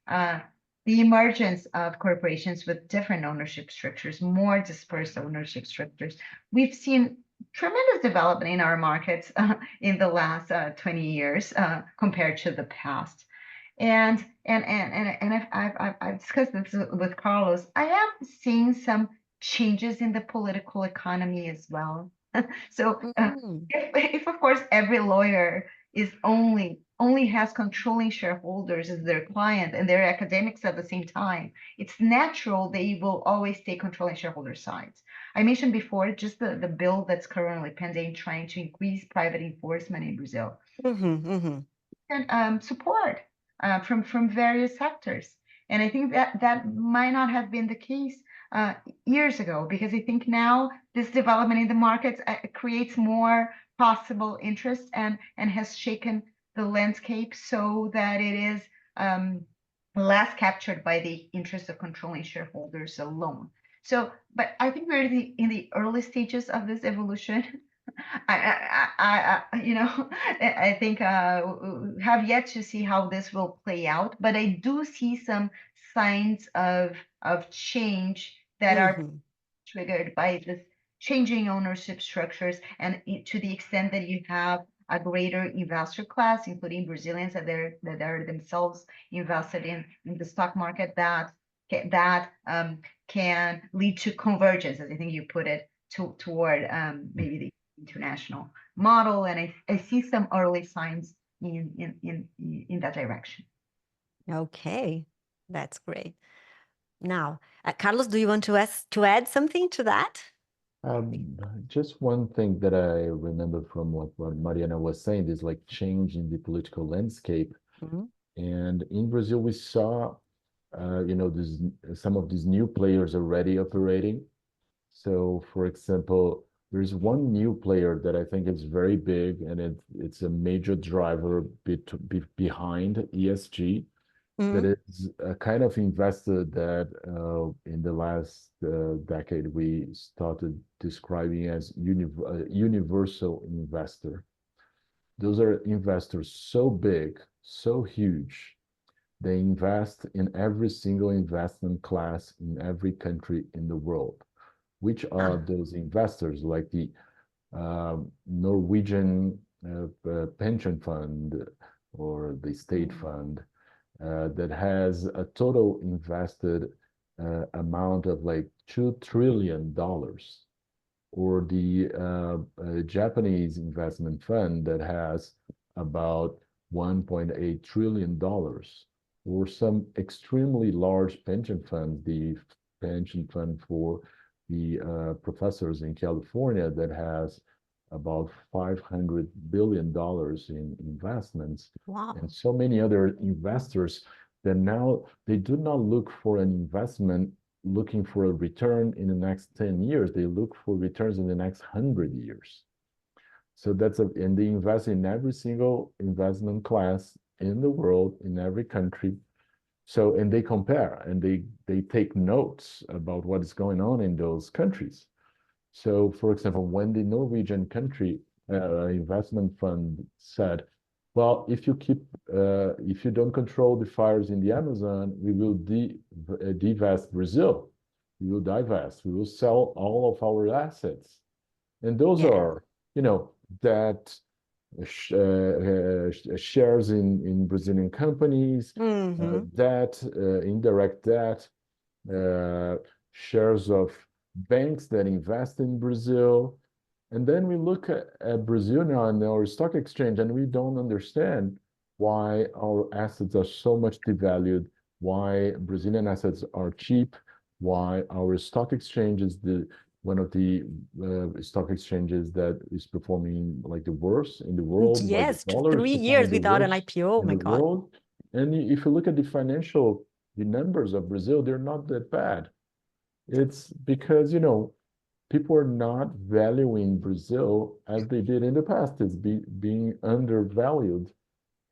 the emergence of corporations with different ownership structures, more dispersed ownership structures. We've seen tremendous development in our markets in the last 20 years compared to the past. And I've discussed this with Carlos. I have seen some changes in the political economy as well. So if of course every lawyer is only has controlling shareholders as their client and they're academics at the same time, it's natural they will always take controlling shareholder sides. I mentioned before just the bill that's currently pending trying to increase private enforcement in Brazil. And support from various sectors. And I think that might not have been the case years ago, because I think now this development in the markets creates more possible interest and has shaken the landscape so that it is less captured by the interest of controlling shareholders alone. So, but I think we're in the early stages of this evolution. I think have yet to see how this will play out, but I do see some signs of change that are triggered by this changing ownership structures, and to the extent that you have a greater investor class, including Brazilians that are themselves invested in the stock market, that can lead to convergence, as I think you put it, toward maybe the international model. And I see some early signs in that direction. Okay, that's great. Now, Carlos, do you want to add something to that? Just one thing that I remember from what Mariana was saying is like change in the political landscape. And in Brazil, we saw, some of these new players already operating. So, for example, there's one new player that I think is very big, and it's a major driver behind ESG. That is a kind of investor that in the last decade we started describing as universal investor. Those are investors so big, so huge, they invest in every single investment class in every country in the world. Which are those investors? Like the Norwegian pension fund or the state fund that has a total invested amount of like $2 trillion, or the Japanese investment fund that has about $1.8 trillion, or some extremely large pension funds, the pension fund for the professors in California that has about $500 billion in investments, Wow. and so many other investors that now they do not look for an investment looking for a return in the next 10 years. They look for returns in the next 100 years. So and they invest in every single investment class in the world, in every country. So, and they compare and they take notes about what is going on in those countries. So, for example, when the Norwegian country investment fund said, well, if you don't control the fires in the Amazon, we will divest Brazil. We will divest. We will sell all of our assets. And those are, debt, shares in Brazilian companies, debt, indirect debt, shares of banks that invest in Brazil. And then we look at Brazil now and our stock exchange, and we don't understand why our assets are so much devalued, why Brazilian assets are cheap, why our stock exchange is one of the stock exchanges that is performing like the worst in the world. Yes, the dollar 3 is years performing the without an worst IPO, in my the God. world. And if you look at the numbers of Brazil, they're not that bad. It's because, people are not valuing Brazil as they did in the past. It's being undervalued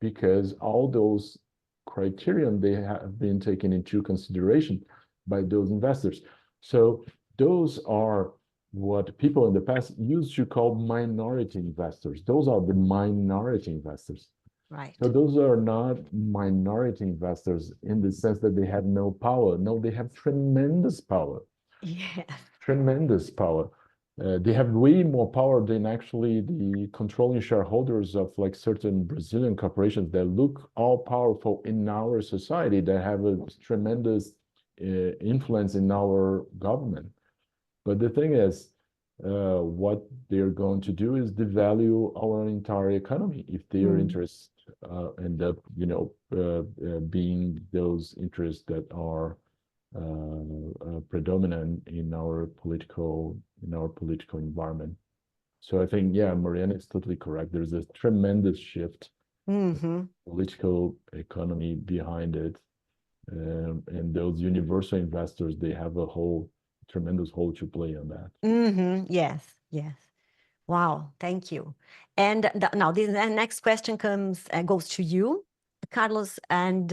because all those criterion they have been taken into consideration by those investors. So those are what people in the past used to call minority investors. Those are the minority investors. Right. So those are not minority investors in the sense that they have no power. No, they have tremendous power. Yes. Tremendous power. They have way more power than actually the controlling shareholders of like certain Brazilian corporations that look all powerful in our society, that have a tremendous influence in our government. But the thing is, what they're going to do is devalue our entire economy if their interests end up, being those interests that are predominant in our political environment. So I think, yeah, Mariana is totally correct. There's a tremendous shift, political economy behind it, and those universal investors, they have a tremendous role to play on that. Yes, yes. Wow, thank you. And now the next question goes to you, Carlos, and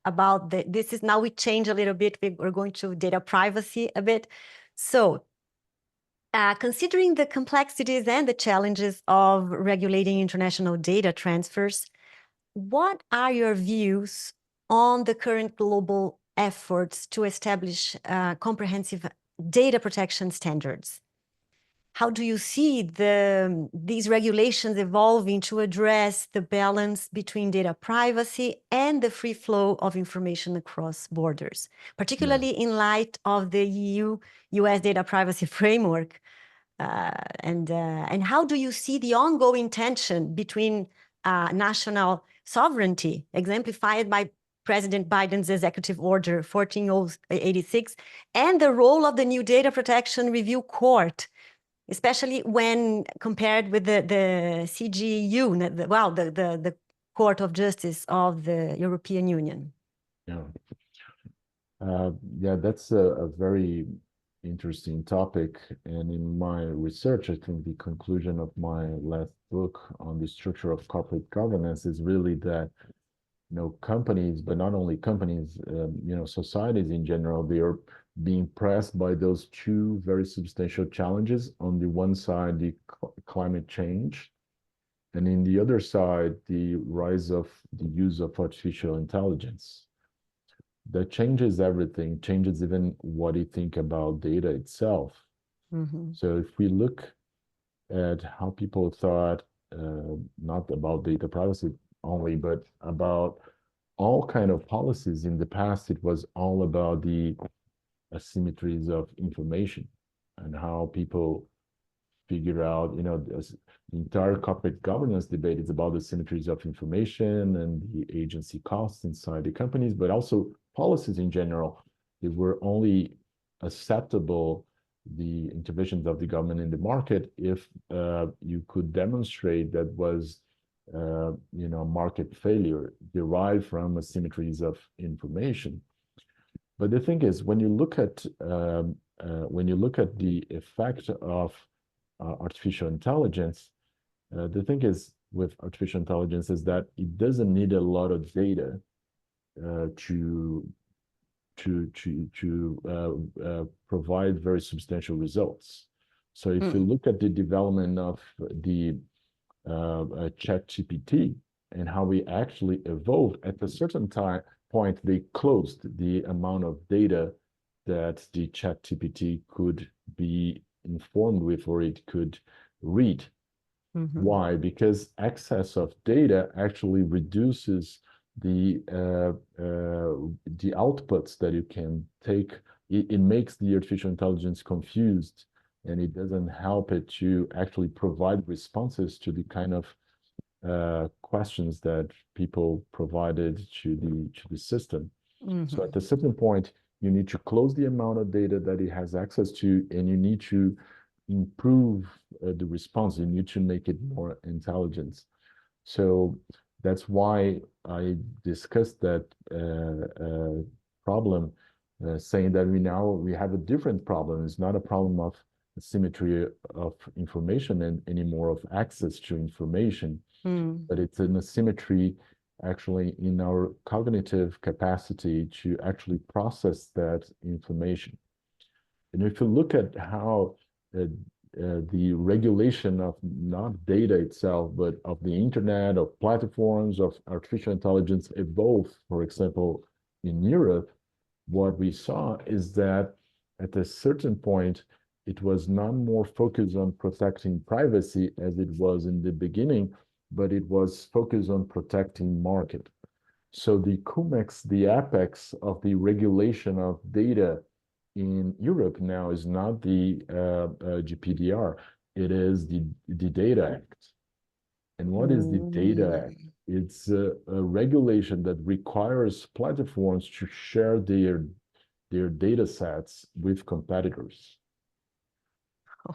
about this is now we change a little bit. We're going to data privacy a bit. So, considering the complexities and the challenges of regulating international data transfers, what are your views on the current global efforts to establish comprehensive data protection standards? How do you see these regulations evolving to address the balance between data privacy and the free flow of information across borders, particularly in light of the EU-US data privacy framework? And how do you see the ongoing tension between national sovereignty, exemplified by President Biden's Executive Order 14086, and the role of the new Data Protection Review Court, especially when compared with the CGU, the Court of Justice of the European Union? Yeah, that's a very interesting topic. And in my research, I think the conclusion of my last book on the structure of corporate governance is really that, companies, but not only companies, societies in general, they are being pressed by those two very substantial challenges. On the one side, the climate change, and in the other side, the rise of the use of artificial intelligence. That changes everything, changes even what you think about data itself. So if we look at how people thought, not about data privacy only, but about all kind of policies in the past, it was all about the asymmetries of information and how people figure out, the entire corporate governance debate is about the symmetries of information and the agency costs inside the companies, but also policies in general. They were only acceptable, the interventions of the government in the market, if you could demonstrate that was market failure derived from asymmetries of information. But the thing is, when you look at the effect of artificial intelligence, the thing is with artificial intelligence is that it doesn't need a lot of data to provide very substantial results. So if you look at the development of the ChatGPT and how we actually evolved, at a certain point, they closed the amount of data that the ChatGPT could be informed with or it could read. Why? Because excess of data actually reduces the outputs that you can take. It makes the artificial intelligence confused, and it doesn't help it to actually provide responses to the kind of questions that people provided to the system. So at a certain point, you need to close the amount of data that it has access to, and you need to improve the response. You need to make it more intelligent. So that's why I discussed that problem, saying that we have a different problem. It's not a problem of asymmetry of information and anymore of access to information, but it's an asymmetry actually in our cognitive capacity to actually process that information. And if you look at how the regulation of not data itself, but of the internet, of platforms, of artificial intelligence evolve, for example, in Europe, what we saw is that at a certain point, it was not more focused on protecting privacy as it was in the beginning, but it was focused on protecting market. So the CUMEX, the apex of the regulation of data in Europe now is not the GPDR, it is the Data Act. And what is the Data Act? It's a regulation that requires platforms to share their data sets with competitors.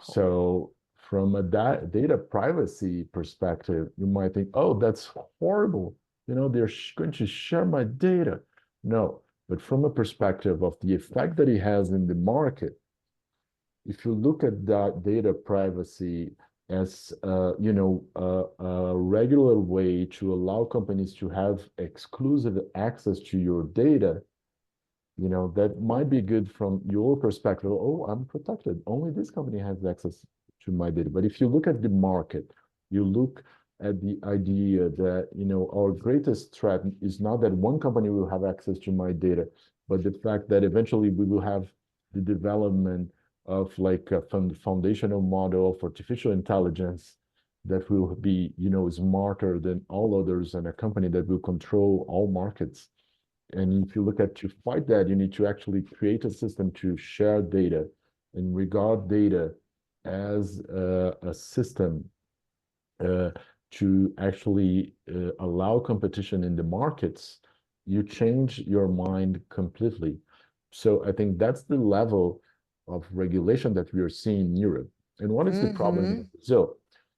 So from a data privacy perspective, you might think, oh, that's horrible. They're going to share my data. No, but from a perspective of the effect that it has in the market, if you look at that data privacy as a regular way to allow companies to have exclusive access to your data, that might be good from your perspective. Oh, I'm protected. Only this company has access to my data. But if you look at the market, you look at the idea that, our greatest threat is not that one company will have access to my data, but the fact that eventually we will have the development of like a foundational model of artificial intelligence that will be, smarter than all others, and a company that will control all markets. And if you look at to fight that, you need to actually create a system to share data and regard data as a system to actually allow competition in the markets. You change your mind completely. So I think that's the level of regulation that we are seeing in Europe. And what is the problem in Brazil?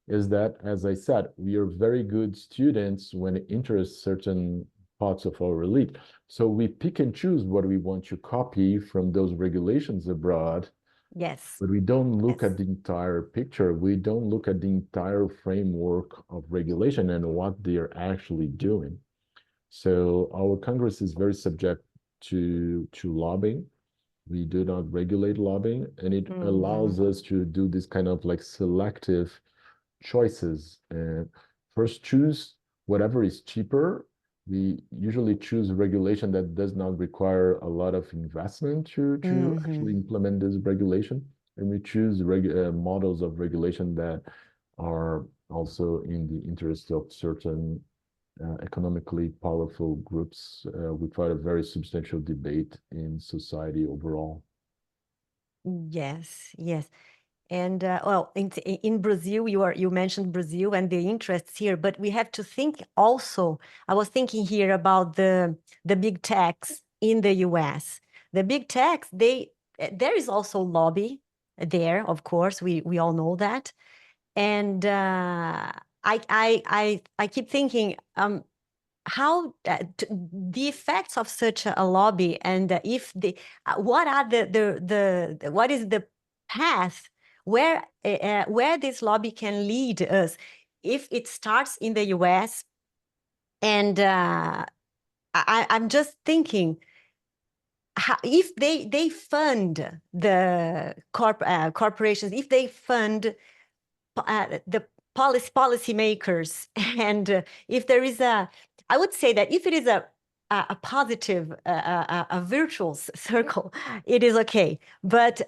Is that, as I said, we are very good students when it interests certain parts of our elite. So we pick and choose what we want to copy from those regulations abroad. Yes. But we don't look at the entire picture. We don't look at the entire framework of regulation and what they're actually doing. So our Congress is very subject to lobbying. We do not regulate lobbying, and it allows us to do this kind of like selective choices. And first choose whatever is cheaper. We usually choose a regulation that does not require a lot of investment to actually implement this regulation. And we choose models of regulation that are also in the interest of certain economically powerful groups without a very substantial debate in society overall. Yes, yes. And well, in Brazil, you mentioned Brazil and the interests here, but we have to think also. I was thinking here about the big techs in the U.S. The big techs, there is also lobby there, of course. We all know that, and I keep thinking how the effects of such a lobby, and if the what are what is the path where this lobby can lead us if it starts in the US. And I'm just thinking, how, if they fund the corporations, if they fund the policy makers, and if there is I would say that if it is a positive, a virtual circle, it is okay. But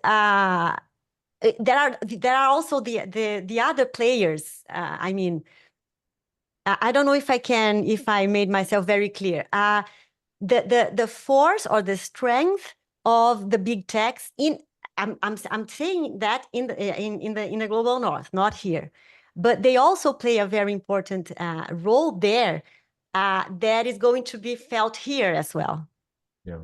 there are also the other players. I mean, I don't know if I made myself very clear. The force or the strength of the big techs in I'm saying that in the global north, not here, but they also play a very important role there that is going to be felt here as well. Yeah.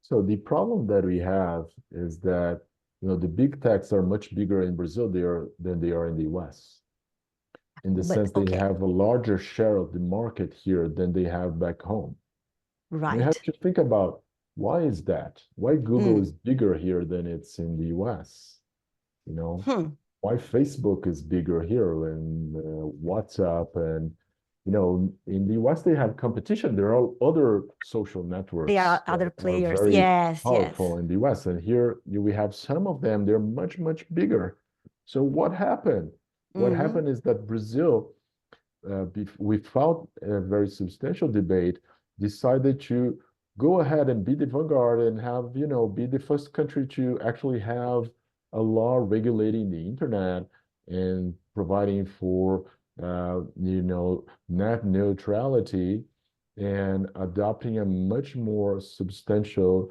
So the problem that we have is that, you know, the big techs are much bigger in Brazil than they are in the US. In the sense they have a larger share of the market here than they have back home. Right. We have to think about, why is that? Why Google is bigger here than it's in the US? You know, why Facebook is bigger here and WhatsApp, and you know, in the US they have competition. There are other social networks. There are other players. Very yes, powerful in the US, and here we have some of them. They're much bigger. So what happened? What happened is that Brazil, without a very substantial debate, decided to go ahead and be the vanguard and have, you know, be the first country to actually have a law regulating the internet and providing for, you know, net neutrality, and adopting a much more substantial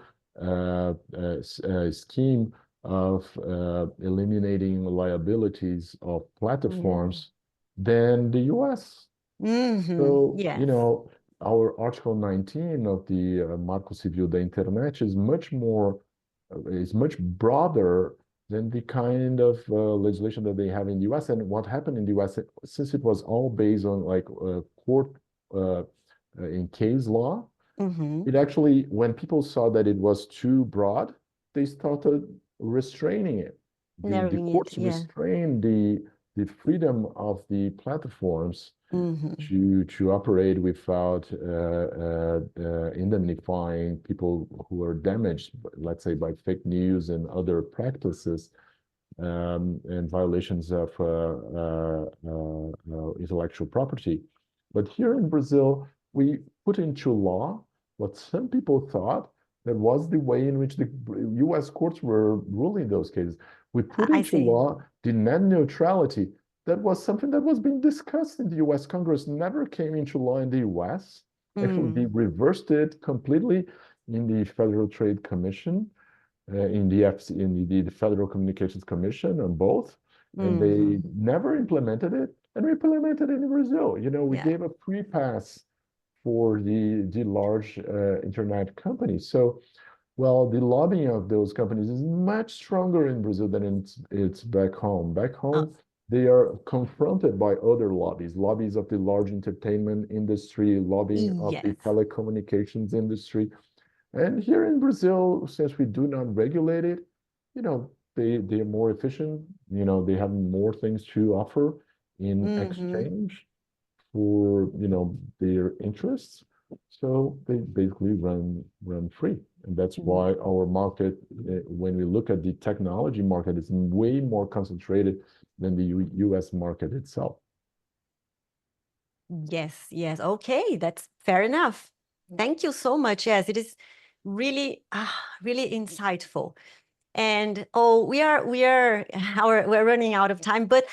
scheme of eliminating liabilities of platforms than the US. So, Yes. you know, our Article 19 of the Marco Civil da Internet is much broader than the kind of legislation that they have in the US. And what happened in the US, since it was all based on like court in case law, it actually, when people saw that it was too broad, they started restraining it. The courts restrained the freedom of the platforms to operate without indemnifying people who are damaged, let's say, by fake news and other practices, and violations of intellectual property. But here in Brazil, we put into law what some people thought that was the way in which the US courts were ruling those cases. We put into law the net neutrality. That was something that was being discussed in the US Congress, never came into law in the US. Actually, they reversed it completely in the Federal Trade Commission, in the Federal Communications Commission, on both. And they never implemented it, and we implemented it in Brazil. You know, we gave a free pass for the large internet companies. So, well, the lobbying of those companies is much stronger in Brazil than it's back home. Back home, they are confronted by other lobbies of the large entertainment industry, lobbying of the telecommunications industry. And here in Brazil, since we do not regulate it, you know, they are more efficient. You know, they have more things to offer in exchange for, you know, their interests. So they basically run free. And that's why our market, when we look at the technology market, is way more concentrated than the US market itself. Yes. Okay, that's fair enough. Thank you so much. Yes, it is really, really insightful. And we're running out of time. But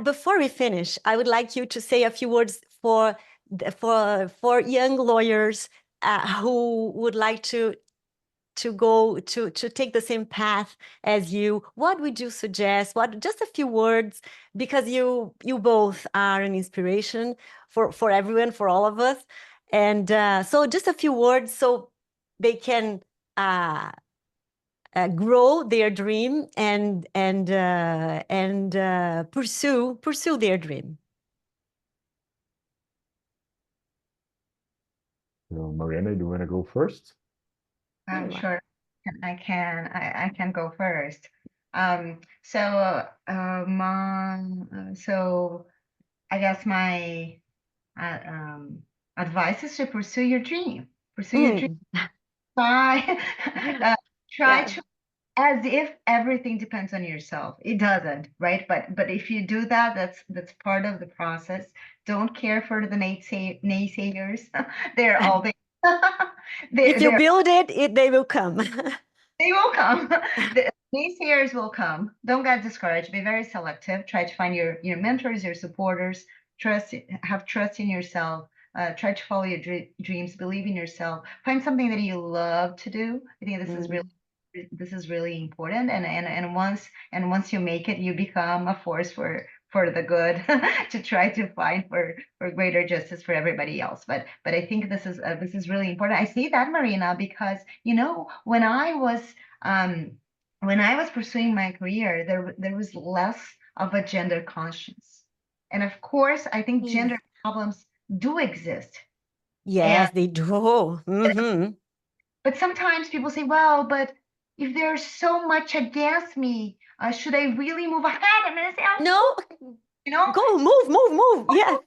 before we finish, I would like you to say a few words for young lawyers who would like to to go to take the same path as you, what would you suggest? What, just a few words, because you both are an inspiration for everyone, for all of us. And so just a few words so they can grow their dream and pursue their dream. So, Mariana, do you want to go first? Sure, I can go first. So I guess my advice is to pursue your dream. Pursue your dream. Try to, as if everything depends on yourself. It doesn't, right? But if you do that, that's part of the process. Don't care for the naysayers. They're all there. If you build it, they will come. They will come. The naysayers will come. Don't get discouraged. Be very selective. Try to find your mentors, your supporters. Have trust in yourself. Try to follow your dreams. Believe in yourself. Find something that you love to do. I think this is really important. And once you make it, you become a force for the good to try to find for greater justice for everybody else. But I think this is really important. I see that, Marina, because when I was pursuing my career, there was less of a gender conscience, and of course, I think gender problems do exist. Yes, they do. But sometimes people say, well, but if there's so much against me, should I really move ahead? I'm going to say, no, go, move. Yes.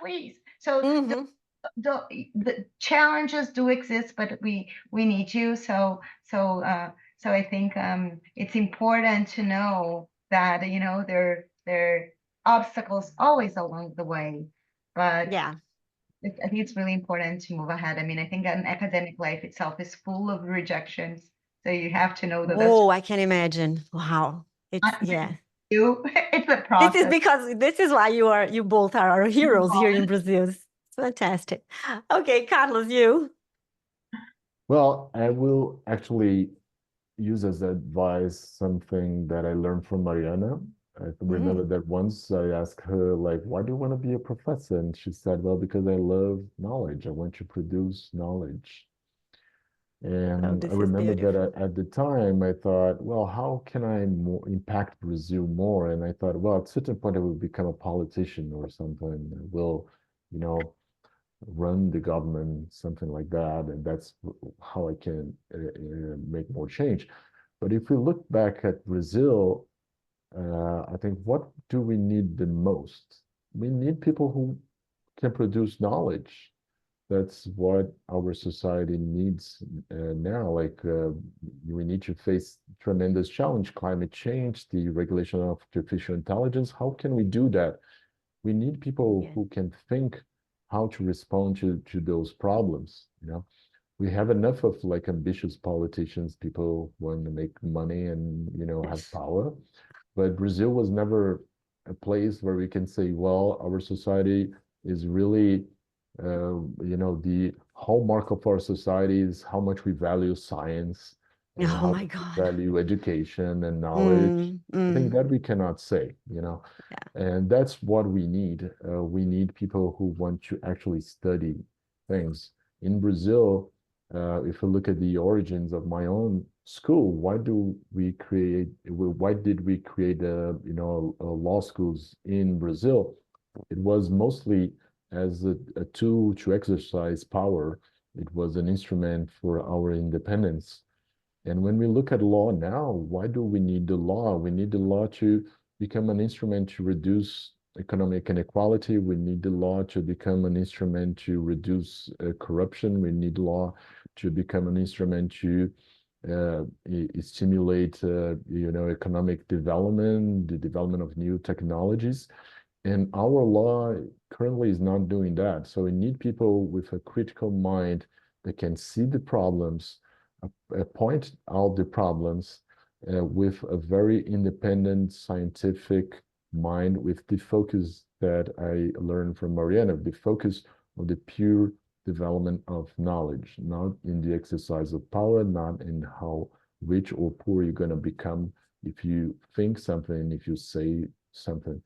Please. So the challenges do exist, but we need you. So I think it's important to know that there are obstacles always along the way, but yeah. I think it's really important to move ahead. I mean, I think an academic life itself is full of rejections. So you have to know that I can imagine. Wow. It's it's a This is process. because this is why you both are our heroes here in Brazil. It's fantastic. Okay, Carlos, you. Well, I will actually use as advice something that I learned from Mariana. I remember that once I asked her, like, why do you want to be a professor? And she said, well, because I love knowledge. I want to produce knowledge. And I This is remember that beautiful. at the time I thought, well, how can I impact Brazil more? And I thought, well, at a certain point I will become a politician or something. I will, run the government, something like that. And that's how I can make more change. But if we look back at Brazil, I think what do we need the most? We need people who can produce knowledge. That's what our society needs now. Like we need to face tremendous challenge, climate change, the regulation of artificial intelligence. How can we do that? We need people who can think how to respond to those problems. We have enough of like ambitious politicians, people want to make money and have power. But Brazil was never a place where we can say, well, our society is really the hallmark of our society is how much we value science and Oh how my much we God. value education and knowledge. I think that we cannot say. And that's what we need. We need people who want to actually study things. In Brazil, if you look at the origins of my own school, why did we create law schools in Brazil? It was mostly as a tool to exercise power. It was an instrument for our independence. And when we look at law now, why do we need the law? We need the law to become an instrument to reduce economic inequality. We need the law to become an instrument to reduce corruption. We need law to become an instrument to stimulate, economic development, the development of new technologies. And our law currently is not doing that. So we need people with a critical mind that can see the problems, point out the problems with a very independent scientific mind, with the focus that I learned from Mariana, the focus of the pure development of knowledge, not in the exercise of power, not in how rich or poor you're going to become if you think something, if you say something.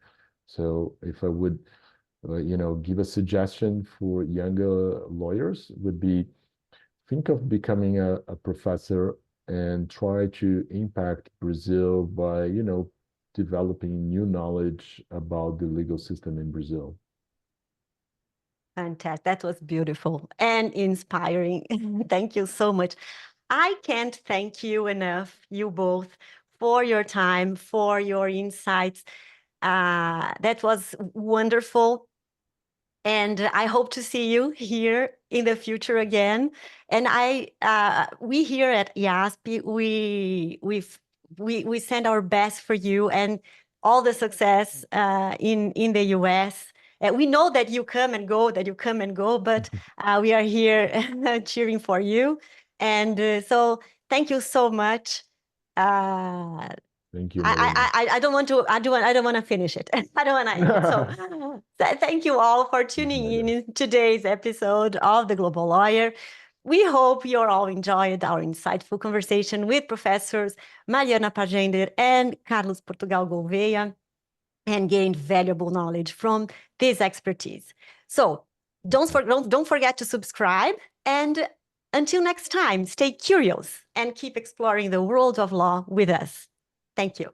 So if I would, give a suggestion for younger lawyers, would be think of becoming a professor and try to impact Brazil by, developing new knowledge about the legal system in Brazil. Fantastic. That was beautiful and inspiring. Thank you so much. I can't thank you enough, you both, for your time, for your insights. That was wonderful. And I hope to see you here in the future again. And we here at IASP, we send our best for you and all the success in the US. We know that you come and go, but we are here cheering for you. And so thank you so much. Thank you, Mariana. I don't want to finish it. I don't want to end it. So thank you all for tuning in today's episode of The Global Lawyer. We hope you all enjoyed our insightful conversation with professors Mariana Pargendler and Carlos Portugal Gouvêa and gained valuable knowledge from this expertise. So don't forget to subscribe, and until next time, stay curious and keep exploring the world of law with us. Thank you.